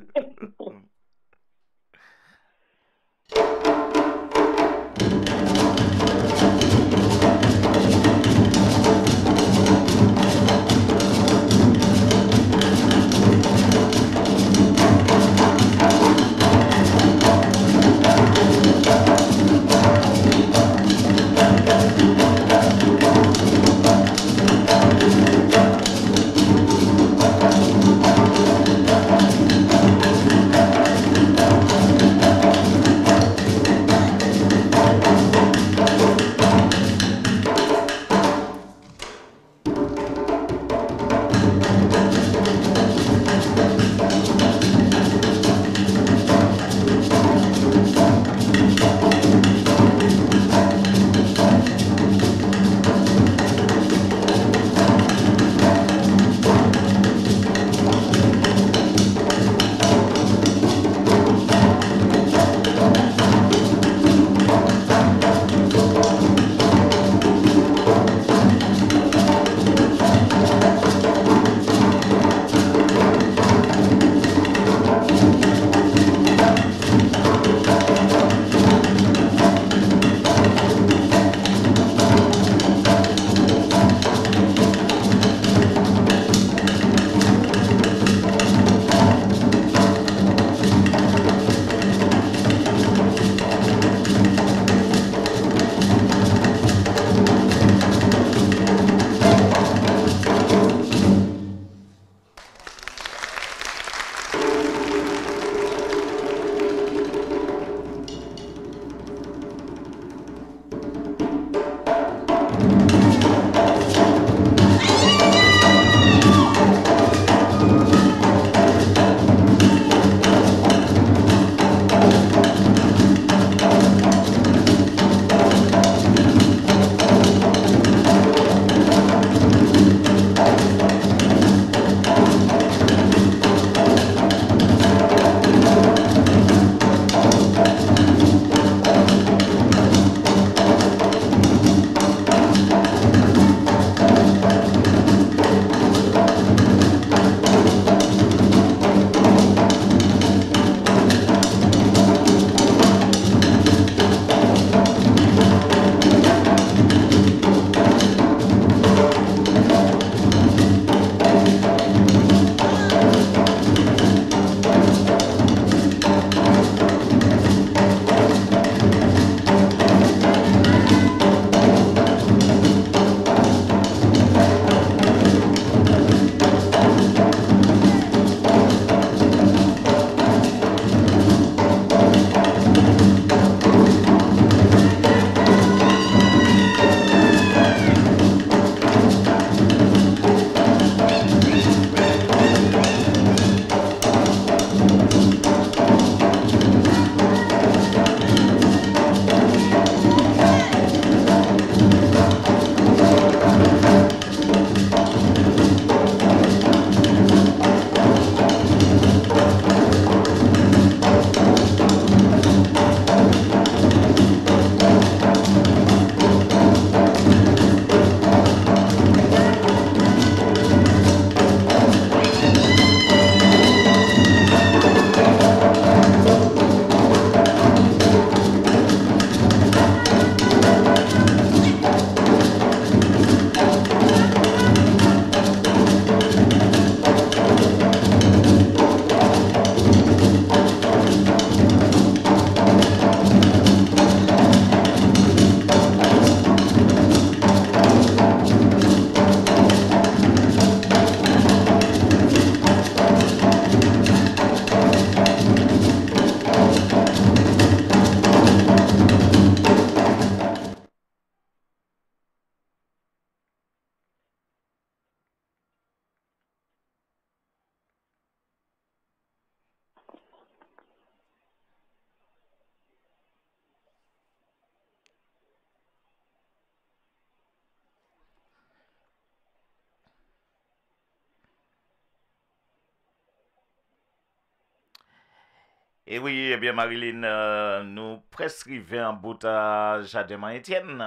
Et oui, eh bien, Marilyn, nous prescrivons un bout à Jadema Étienne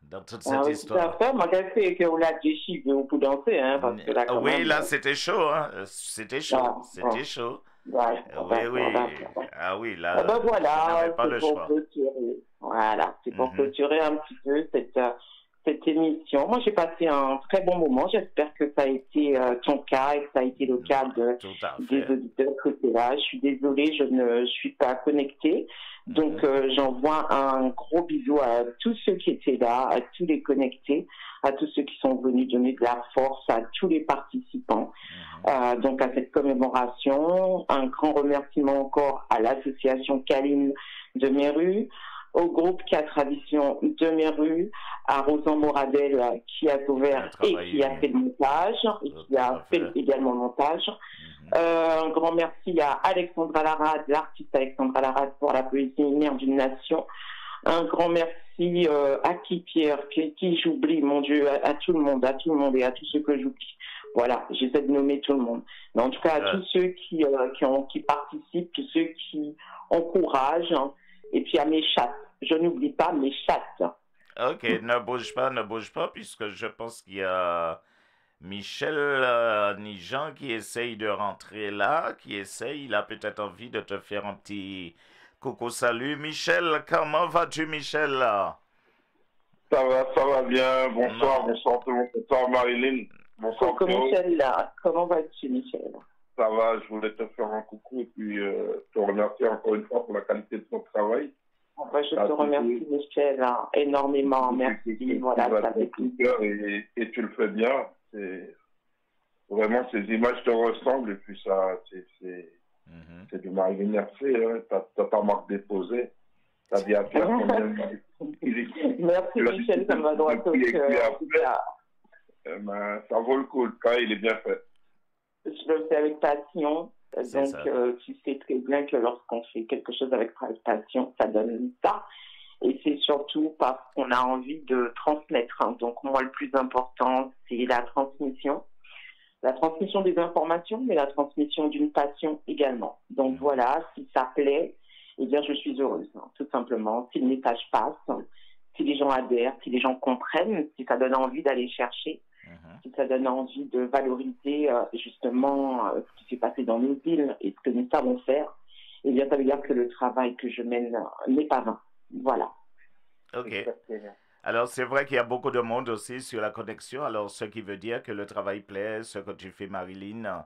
dans toute cette Ah oui, tout à histoire. fait. Moi, j'ai fait que l'a déchiré ou pour danser, hein, parce que là, quand Oui, même. là, c'était chaud, hein. C'était chaud, Ah, c'était chaud. ouais, Oui, oui. d'accord. Ah oui, Eh là, ben je voilà, n'avais pas c'est le pour choix. clôturer. Voilà, c'est pour Mhm. clôturer un petit peu cette émission. Moi, j'ai passé un très bon moment. J'espère que ça a été ton cas et que ça a été le cas Tout à des fait. auditeurs que c'est là. Je suis désolée, je ne suis pas connectée. Donc, j'envoie un gros bisou à tous ceux qui étaient là, à tous les connectés, à tous ceux qui sont venus donner de la force, à tous les participants. Donc, à cette commémoration, un grand remerciement encore à l'association Caline de Méru, au groupe 4 Tradition de Méru, à Rosan Moradel qui a ouvert et qui a fait le montage, et qui a fait également le montage. Un grand merci à Alexandra Larade, l'artiste Alexandra Larade pour la poésie Mère d'une nation. Un grand merci à qui Pierre, qui j'oublie, mon Dieu, à tout le monde et à tous ceux que j'oublie. Voilà, j'essaie de nommer tout le monde. Mais en tout cas, à tous ceux qui participent, tous ceux qui encouragent, hein, et puis à mes chattes. Je n'oublie pas mes chattes. Ok, ne bouge pas, puisque je pense qu'il y a Michel Nijan qui essaye de rentrer là, il a peut-être envie de te faire un petit coucou, salut. Michel, comment vas-tu, Michel? Ça va bien. Bonsoir tout le monde. Bonsoir Marilyn. Bonsoir Coucou Michel, là. Comment vas-tu, Michel? Ça va, je voulais te faire un coucou et puis te remercier encore une fois pour la qualité de ton travail. Je te remercie, Michel, hein, énormément. Merci. Voilà, ça fait plaisir. Et tu le fais bien. Vraiment, ces images te ressemblent et puis ça, c'est du Marilyn Hercé. Hein. T'as ta marque déposée. T'as dit à Pierre combien. Merci, Michel, ça m'a droit au cœur. Ça vaut le coup, le cas, il est bien fait. Je le fais avec passion. Donc, tu sais très bien que lorsqu'on fait quelque chose avec passion, ça donne ça. Et c'est surtout parce qu'on a envie de transmettre. Hein. Donc, moi, le plus important, c'est la transmission. La transmission des informations, mais la transmission d'une passion également. Donc, voilà, si ça plaît, eh bien, je suis heureuse, hein, tout simplement. Si le message passe, si les gens adhèrent, si les gens comprennent, si ça donne envie d'aller chercher, si ça donne envie de valoriser justement ce qui s'est passé dans nos villes et ce que nous savons faire, eh bien, ça veut dire que le travail que je mène n'est pas vain. Voilà. Ok. Alors, c'est vrai qu'il y a beaucoup de monde aussi sur la connexion. Alors, ce qui veut dire que le travail plaît, ce que tu fais, Marilyn,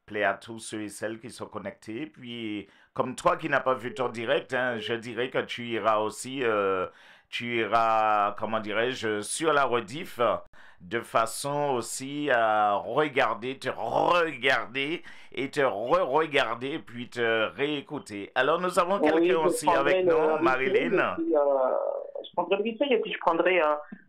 plaît à tous ceux et celles qui sont connectés. Puis, comme toi qui n'as pas vu ton direct, hein, je dirais que tu iras aussi, comment dirais-je, sur la rediff, de façon aussi à regarder, te regarder et te re-regarder, puis te réécouter. Alors, nous avons quelqu'un aussi avec nous, Marilyn. Je prendrai le replay et puis je prendrai,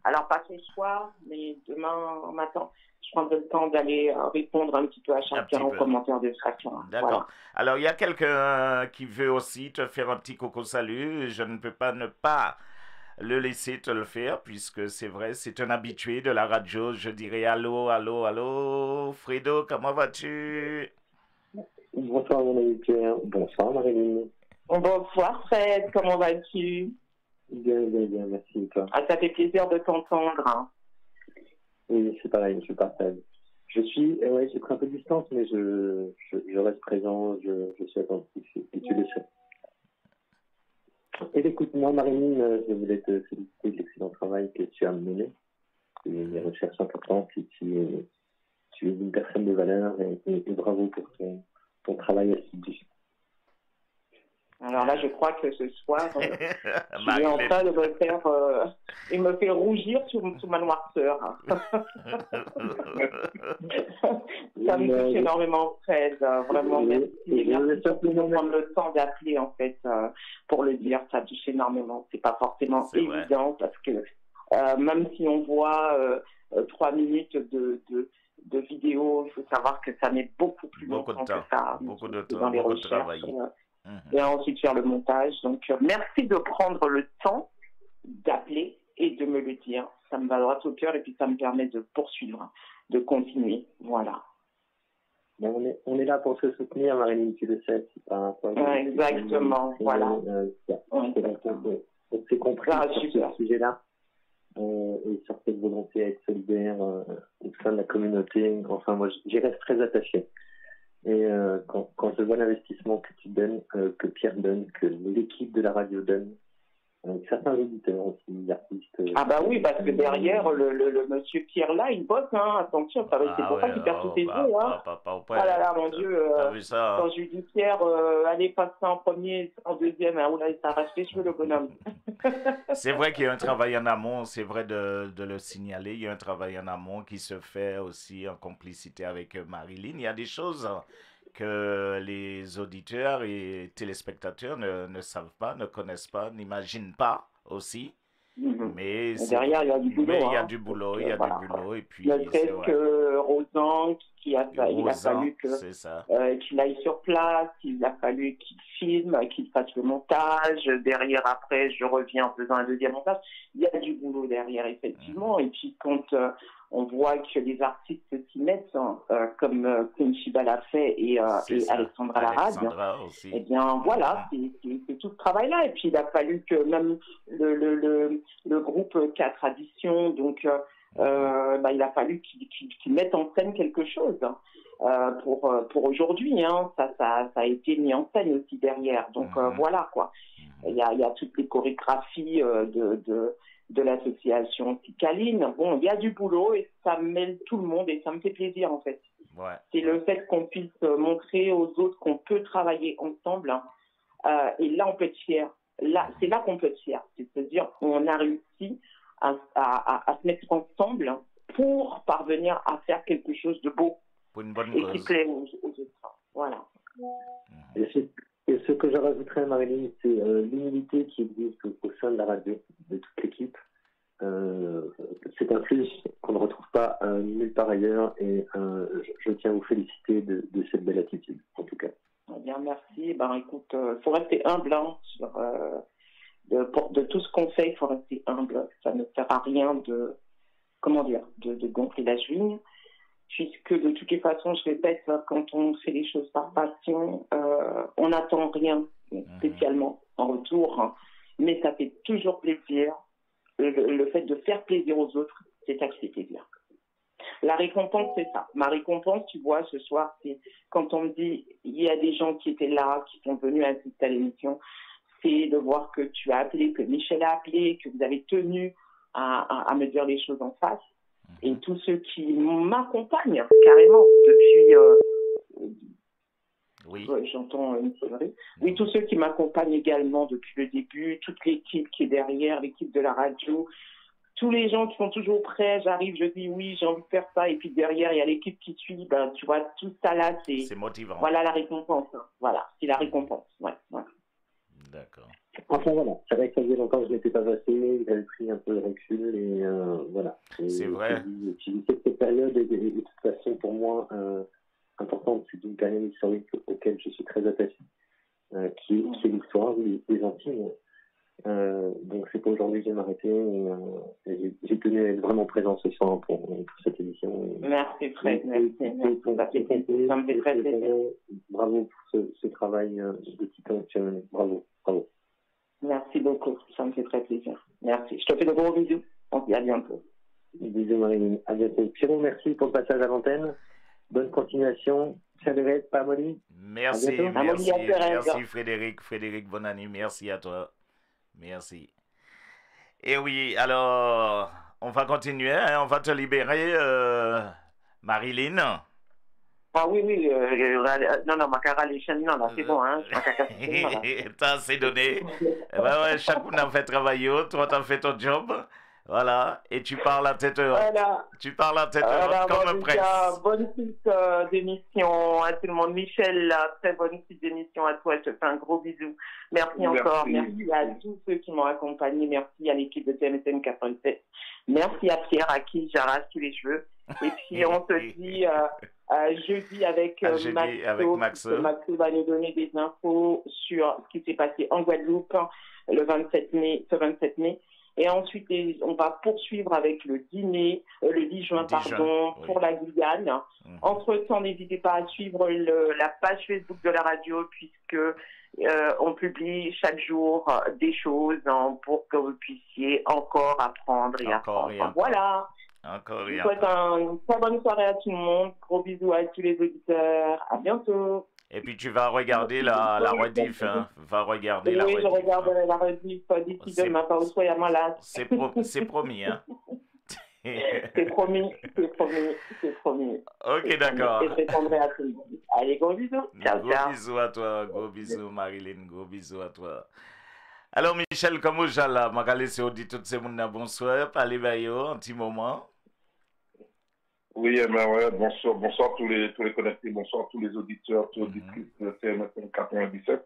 alors pas ce soir, mais demain matin, je prendrai le temps d'aller répondre un petit peu à chacun en commentaire de chacun. D'accord. Voilà. Alors, il y a quelqu'un qui veut aussi te faire un petit coucou salut. Je ne peux pas ne pas le laisser te le faire, puisque c'est vrai, c'est un habitué de la radio. Je dirais allô, allô, allô. Fredo, comment vas-tu? Bonsoir, mon ami Pierre. Bonsoir, Marilyn. Bonsoir, Fred. Comment vas-tu? Bien, merci. Et toi? Ah, ça fait plaisir de t'entendre. Hein. Oui, c'est pareil, je partage. J'ai pris un peu de distance, mais je reste présent, je suis attentif, et tu le sais. Et écoute, moi, Marilyn, je voulais te féliciter de l'excellent travail que tu as mené. C'est des recherches importantes et tu es une personne de valeur et bravo pour ton travail assidu. Alors là, je crois que ce soir, tu es en train de me faire... il me fait rougir sous ma noirceur. Ça me touche énormément, Fred. Vraiment, merci. Merci surtout de prendre le temps d'appeler, en fait, pour le dire. Ça touche énormément. C'est pas forcément évident parce que même si on voit 3 minutes de vidéo, il faut savoir que ça met beaucoup plus longtemps que ça. Beaucoup de temps, dans les beaucoup de recherches. travail. Et ensuite faire le montage. Donc, merci de prendre le temps d'appeler et de me le dire. Ça me va droit au cœur et puis ça me permet de poursuivre, de continuer. Voilà. on est là pour se soutenir, Marilyn, tu le sais. C'est pas exactement, voilà. On s'est compris sur ce sujet-là. Et sur cette volonté à être solidaire au sein de la communauté. Enfin, moi, j'y reste très attaché. Et quand je vois l'investissement que tu donnes, que Pierre donne, que l'équipe de la radio donne, certains auditeurs aussi, artistes. Ah bah oui, parce que derrière, le monsieur Pierre là, il bosse, hein, attention, c'est pour ça qu'il perd tous ses yeux, hein. Oh là là, mon Dieu, ça, quand je lui dis Pierre, allez, passe ça en premier, en deuxième, hein, là, il s'arrache les cheveux, le bonhomme. C'est vrai qu'il y a un travail en amont, c'est vrai de le signaler, il y a un travail en amont qui se fait aussi en complicité avec Marilyn. Il y a des choses que les auditeurs et téléspectateurs ne savent pas, ne connaissent pas, n'imaginent pas aussi. Mais derrière, il y a du boulot. Il y a du boulot, il y a du boulot. Et puis, ne serait-ce que Rosan, il a fallu qu'il aille sur place, il a fallu qu'il filme, qu'il fasse le montage. Derrière, après, je reviens en faisant un deuxième montage. Il y a du boulot derrière, effectivement. Et puis, quand on voit que les artistes s'y mettent, comme Kunchiba l'a fait et Alexandra Larade, eh bien, voilà, c'est tout ce travail-là. Et puis, il a fallu que même le groupe 4 Additions, donc, il a fallu qu'ils mettent en scène quelque chose pour aujourd'hui. Hein. Ça a été mis en scène aussi derrière. Donc, voilà, quoi. Il y a toutes les chorégraphies de l'association Caline. Bon, il y a du boulot et ça mêle tout le monde et ça me fait plaisir, en fait. Ouais. C'est le fait qu'on puisse montrer aux autres qu'on peut travailler ensemble. Et là, on peut être fier. C'est là qu'on peut être fier. C'est-à-dire qu'on a réussi à se mettre ensemble pour parvenir à faire quelque chose de beau. Pour une bonne et cause. qui plaît aux autres. Voilà. Et ce que je rajouterais, Marilyn, c'est l'humilité qui existe au sein de la radio, de toute l'équipe. C'est un plus qu'on ne retrouve pas nulle part ailleurs et je tiens à vous féliciter de cette belle attitude, en tout cas. Bien, merci. Ben, écoute, il faut rester humble de tout ce qu'on fait, il faut rester humble. Ça ne sert à rien de gonfler la cheville, puisque de toutes les façons, je répète, quand on fait les choses par passion, on n'attend rien spécialement en retour, hein, mais ça fait toujours plaisir. Le fait de faire plaisir aux autres, c'est ça qui fait plaisir. La récompense, c'est ça. Ma récompense, tu vois, ce soir, c'est quand on me dit, il y a des gens qui étaient là, qui sont venus assister à l'émission, c'est de voir que tu as appelé, que Michel a appelé, que vous avez tenu à me dire les choses en face. Et tous ceux qui m'accompagnent carrément depuis... oui. J'entends une sonnerie. Oui, tous ceux qui m'accompagnent également depuis le début, toute l'équipe qui est derrière, l'équipe de la radio, tous les gens qui sont toujours prêts, j'arrive, je dis oui, j'ai envie de faire ça, et puis derrière, il y a l'équipe qui suit, ben, tu vois, tout ça là, c'est motivant. Voilà la récompense. Hein. Voilà, c'est la récompense. Ouais. D'accord. Enfin voilà, c'est vrai que ça faisait longtemps que je ne m'étais pas passé, j'avais pris un peu de recul et voilà. C'est vrai. Je dis que cette période est de toute façon pour moi importante, c'est une période historique auquel je suis très attaché, qui est l'histoire des Antilles. Donc c'est pas aujourd'hui que je vais m'arrêter et j'ai tenu à être vraiment présent ce soir pour cette émission. Merci Fred, merci. Ça me fait très plaisir. Bravo pour ce travail de titan que tu as mené. Bravo. Merci beaucoup, ça me fait très plaisir. Merci. Je te fais de gros bisous. On se dit à bientôt. Bisous Marie, à bientôt. Pierrot, merci pour le passage à l'antenne. Bonne continuation. Salut, pas Molly. Merci Frédéric, bonne année, merci à toi. Merci. Et oui, alors, on va continuer, hein, on va te libérer, Marilyn. Ah oui, non, ma cara les chaînes, non, là, c'est bon, hein. T'as assez donné. Ouais, chacun a fait travailler, toi t'as fait ton job. Voilà, et tu parles à tête haute. Voilà. Tu parles à tête haute comme un prince. Bonne suite d'émission à tout le monde. Michel, très bonne suite d'émission à toi. Je te fais un gros bisou. Merci encore. Merci à tous ceux qui m'ont accompagné. Merci à l'équipe de TMSM 87. Merci à Pierre, à qui j'arrache tous les cheveux. Et puis, on se dit jeudi avec Maxo. Maxo va nous donner des infos sur ce qui s'est passé en Guadeloupe ce 27 mai. Et ensuite, on va poursuivre avec le 10 juin, pour la Guyane. Entre-temps, n'hésitez pas à suivre la page Facebook de la radio, puisque on publie chaque jour des choses pour que vous puissiez encore apprendre et apprendre. Voilà. Je vous souhaite une très bonne soirée à tout le monde. Gros bisous à tous les auditeurs. À bientôt. Et puis tu vas regarder la rediff, hein. Va regarder la rediff. Oui, je regarderai la rediff d'ici demain, pas au soir, malade. C'est promis, hein. C'est promis. Ok, d'accord. Et je répondrai à tout le monde. Allez, gros bisous. Ciao. Gros bisous à toi, gros bisous Marilyn, gros bisous à toi. Alors Michel, comment je là? Je vais laisser tout ce monde bonsoir, parler un petit moment. Oui, bonsoir tous les connectés, bonsoir tous les auditeurs, tous les auditrices de TMSM 97.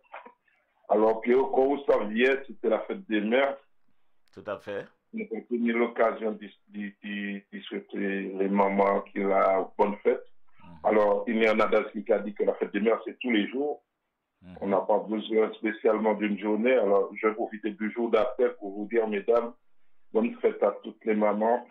Alors, Pierre, quand vous saviez, c'était la fête des mères. Tout à fait. Nous avons eu l'occasion de souhaiter les mamans qui ont la bonne fête. Alors, il y en a d'autres qui a dit que la fête des mères, c'est tous les jours. On n'a pas besoin spécialement d'une journée. Alors, je vais profiter du jour d'après pour vous dire, mesdames, bonne fête à toutes les mamans.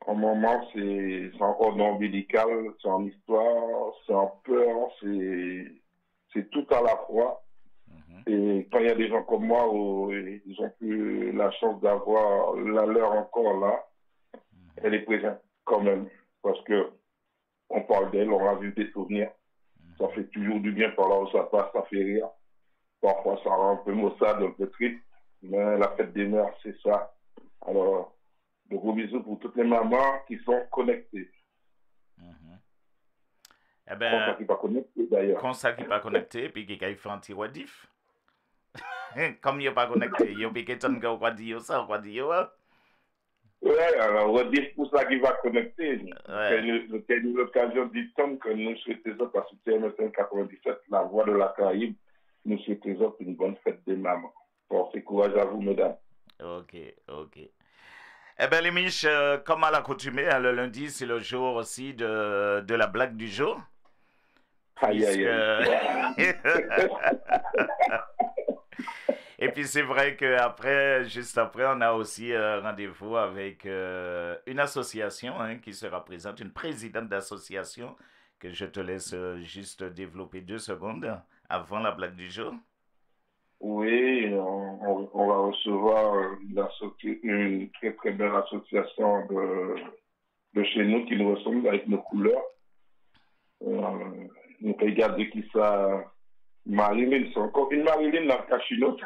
En moment, c'est encore ombilical, c'est en histoire, c'est en peur, c'est tout à la fois. Et quand il y a des gens comme moi où ils ont plus la chance d'avoir la leur encore là, elle est présente quand même. Parce que on parle d'elle, on a vu des souvenirs. Ça fait toujours du bien par là où ça passe, ça fait rire. Parfois, ça rend un peu maussade, un peu triste. Mais la fête des mères, c'est ça. Alors, de gros bisous pour toutes les mamans qui sont connectées. Eh ben, comme ça qui n'est pas connecté d'ailleurs. Comme ça qui n'est pas connecté, puis qui fait un petit rediff. Comme il n'est pas connecté, il y a quelqu'un qui va dire ça, on va dire ça. Ouais, alors rediff pour ça qui va connecter. C'est une l'occasion de dire que nous souhaitons, parce que TMSM 97, la voix de la Caraïbe, nous souhaitons une bonne fête des mamans. Force et courage à vous, mesdames. Ok. Eh bien, les miches, comme à l'accoutumée, le lundi, c'est le jour aussi de la blague du jour. Aïe. Et puis, c'est vrai qu'après, juste après, on a aussi rendez-vous avec une association qui sera présente, une présidente d'association, que je te laisse juste développer 2 secondes avant la blague du jour. Oui, on va recevoir une très très belle association de chez nous qui nous ressemble avec nos couleurs. Nous regardons qui ça. Marilyn, c'est encore une Marilyn dans le cachinote.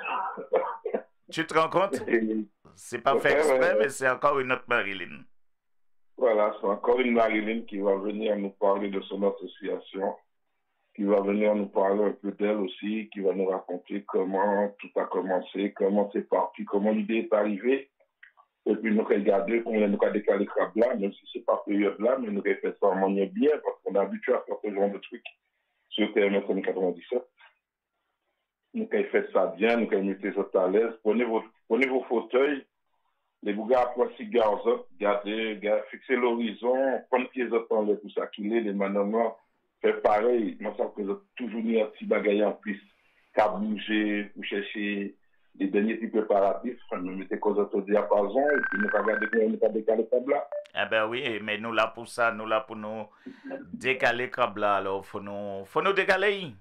Tu te rends compte? C'est pas fait exprès, mais c'est encore une autre Marilyn. Voilà, c'est encore une Marilyn qui va venir nous parler de son association, qui va venir nous parler un peu d'elle aussi, qui va nous raconter comment tout a commencé, comment c'est parti, comment l'idée est arrivée. Et puis nous regarder comment nous avons décalé le là, même si c'est pas période là, mais nous avons fait ça en manière bien, parce qu'on est habitué à faire ce genre de trucs sur TMSM 97. Nous avons fait ça bien, nous avons mis les autres à l'aise. Prenez vos fauteuils, les bougas à cigare, gardez, fixez l'horizon, prenez les autres en l'air pour ça qu'il est, les manaments. Fait pareil, moi ça que j'ai toujours mis un petit bagage en plus qu'à bouger pour chercher les derniers petits préparatifs, nous mettons cause au diapason et puis nous regardons comment nous avons décalé le câble là. Eh ben oui, mais nous là pour ça, nous là pour nous décaler le câble là, alors faut nous décaler.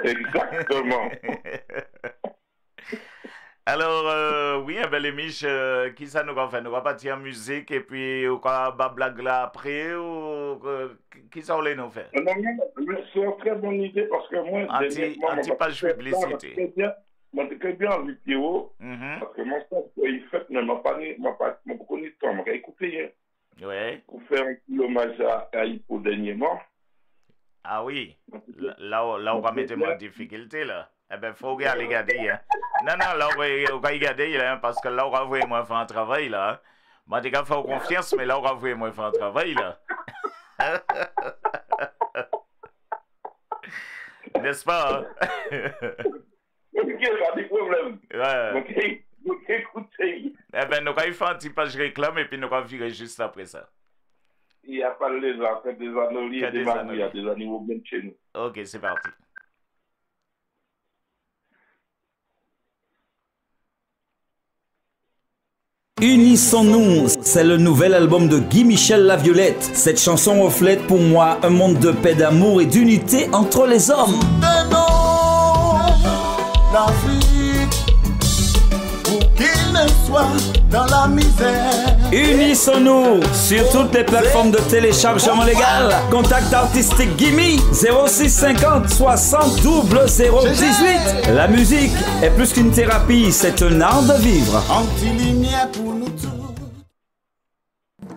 Exactement. Alors, oui, les miches, qui ça nous va faire? Nous va partir en musique et puis on va blague là après ou qui ça on nous faire? Non, c'est une très bonne idée parce que moi, anti-page publicité. Moi, j'ai très bien envie de vidéo parce que mon sens, il fait, mais m'a pas connu de temps, m'a écouté. Ouais. Pour faire un petit hommage à Hippo dernièrement. Ah oui, là on va mettre en difficulté là. Eh ben, faut regarder, hein. Non, là, on va regarder, hein, parce que là, on va voir moi faire un travail, là. Moi, j'ai qu'à faire confiance, mais là, on va voir moi faire un travail, là. N'est-ce pas, hein? Ok, pas de problème. Ouais. Ok, écoutez. Eh ben, nous allons faire un petit page réclame et puis nous allons virer juste après ça. Il n'y a pas de lézard, il y a des anolies et des maris, il y a des animaux bien chez nous. Ok, c'est parti. Unissons-nous, c'est le nouvel album de Guy Michel La Violette. Cette chanson reflète pour moi un monde de paix, d'amour et d'unité entre les hommes. Dans la misère. Unissons-nous sur toutes les plateformes de téléchargement légal. Contact artistique Gimme 0650 60 0018. La musique est plus qu'une thérapie, c'est un art de vivre. Anti-lumière pour nous tous.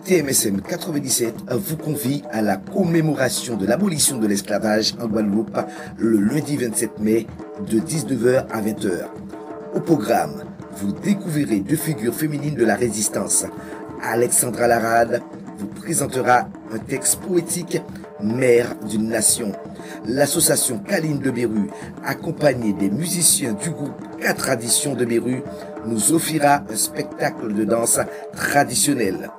TMSM 97 vous convie à la commémoration de l'abolition de l'esclavage en Guadeloupe le lundi 27 mai de 19h à 20h. Au programme, vous découvrirez deux figures féminines de la résistance. Alexandra Larade vous présentera un texte poétique, Mère d'une nation. L'association Caline de Beru, accompagnée des musiciens du groupe K Tradition de Beru, nous offrira un spectacle de danse traditionnelle.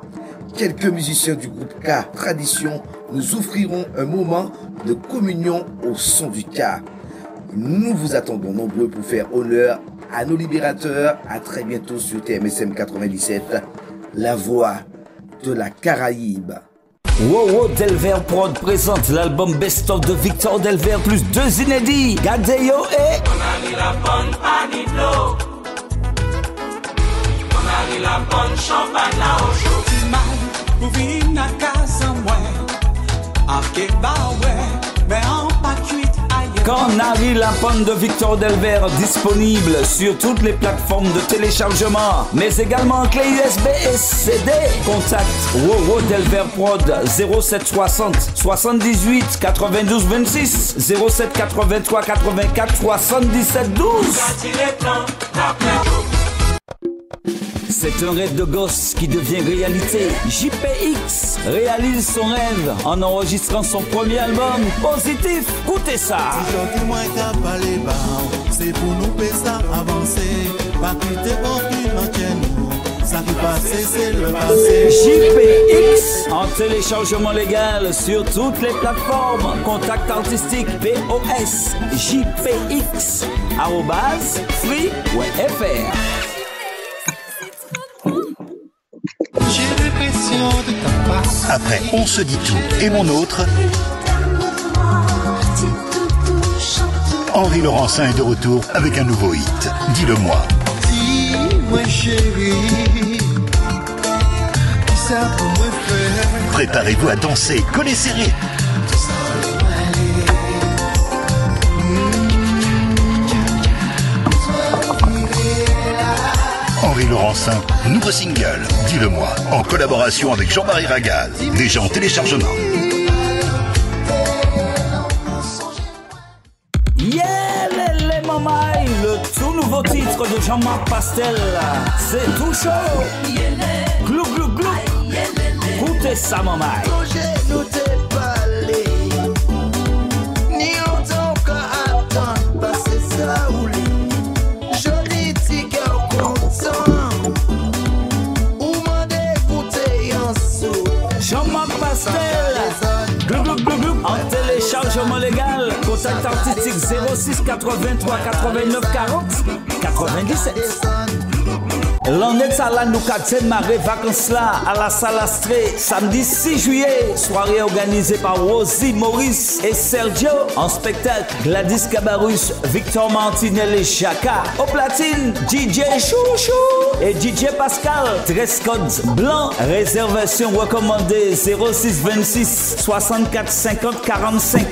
Quelques musiciens du groupe K Tradition nous offriront un moment de communion au son du K. Nous vous attendons nombreux pour faire honneur à nos libérateurs. À très bientôt sur TMSM 97, la voix de la Caraïbe. Wow Delver Prod présente l'album Best of de Victor Delver plus deux inédits, Gadeyo et la bonne panidlo. On a la bonne champagne là au chaud. Pour venir à casa moi, à Kebaoué, mais en pas cuite. Canary la panne de Victor Delver, disponible sur toutes les plateformes de téléchargement, mais également en clé USB et CD. Contact Wow Delver Prod 0760 78 92 26 07 83 84 77 12. C'est un rêve de gosse qui devient réalité. JPX réalise son rêve en enregistrant son premier album Positif. Écoutez ça. C'est pour nous ça avancer. Pas quitter ça qui passe, c'est le passé. JPX en téléchargement légal sur toutes les plateformes. Contact artistique POS JPX @free.fr. Après On se dit tout et mon autre, Henri Laurencin est de retour avec un nouveau hit. Dis-le-moi. Dis-moi chérie, ça peut me faire. Préparez-vous à danser, collez serré. Henri Laurencin, nouveau single, Dis-le-moi, en collaboration avec Jean-Marie Ragaz, déjà en téléchargement. Yeah, les mamailles, le tout nouveau titre de Jean-Marc Pastel, c'est tout chaud. Glou, glou, glou. Écoutez ça, mamaille. Nous t'ai parlé, ni longtemps qu'à attendre, passer ça ou les. Jean-Marc Pastel, en téléchargement légal, contact artistique 06 83 89 40 97. L'honnête à la nous démarrer vacances là à la salle Astrée samedi 6 juillet, soirée organisée par Rosie Maurice et Sergio, en spectacle Gladys Cabarrus, Victor Martinel et Chaka, au platine DJ Chouchou et DJ Pascal. Dress code blanc, réservation recommandée 06 26 64 50 45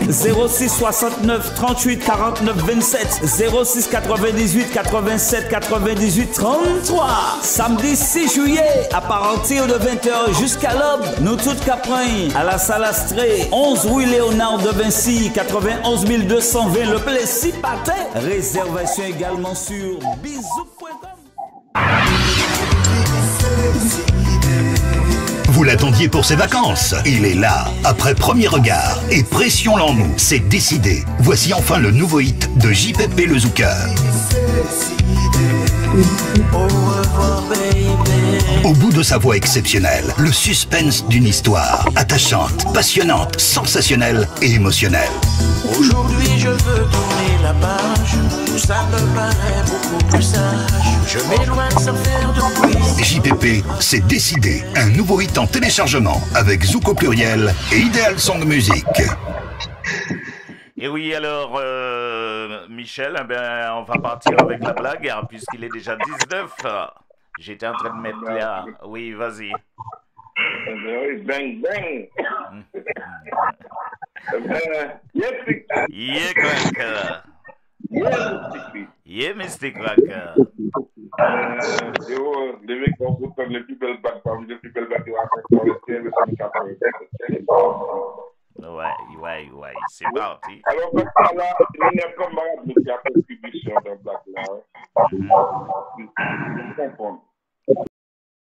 06 69 38 49 27 06 98 87 98 33. Samedi 6 juillet, à partir de 20h jusqu'à l'aube, nous toutes caprins à la salle Astrée, 11 rue Léonard de Vinci, 91 220 Le Plessis-Patin. Réservation également sur bisous.com. Vous l'attendiez pour ses vacances. Il est là. Après Premier Regard et Pression Lamou, c'est décidé. Voici enfin le nouveau hit de JPP le Zouker. Au bout de sa voix exceptionnelle, le suspense d'une histoire attachante, passionnante, sensationnelle et émotionnelle. Aujourd'hui je veux tourner la page, tout ça me paraît beaucoup plus sage. Je m'éloigne sans faire de bruit. JPP écouter C'est décidé, un nouveau hit en téléchargement avec Zouk au pluriel et Ideal Song Music. Et oui, alors, Michel, on va partir avec la blague, hein, puisqu'il est déjà 19. J'étais en train de mettre là. Oui, vas-y. Bang, bang. Yeah, Cracker. Yeah, Mr. Cracker. Les mecs ont fait les plus belles bagues parmi les plus belles bagues dans le ciel. Ouais, c'est parti. Alors, là, il y a comme malade qui a contribution dans Black là.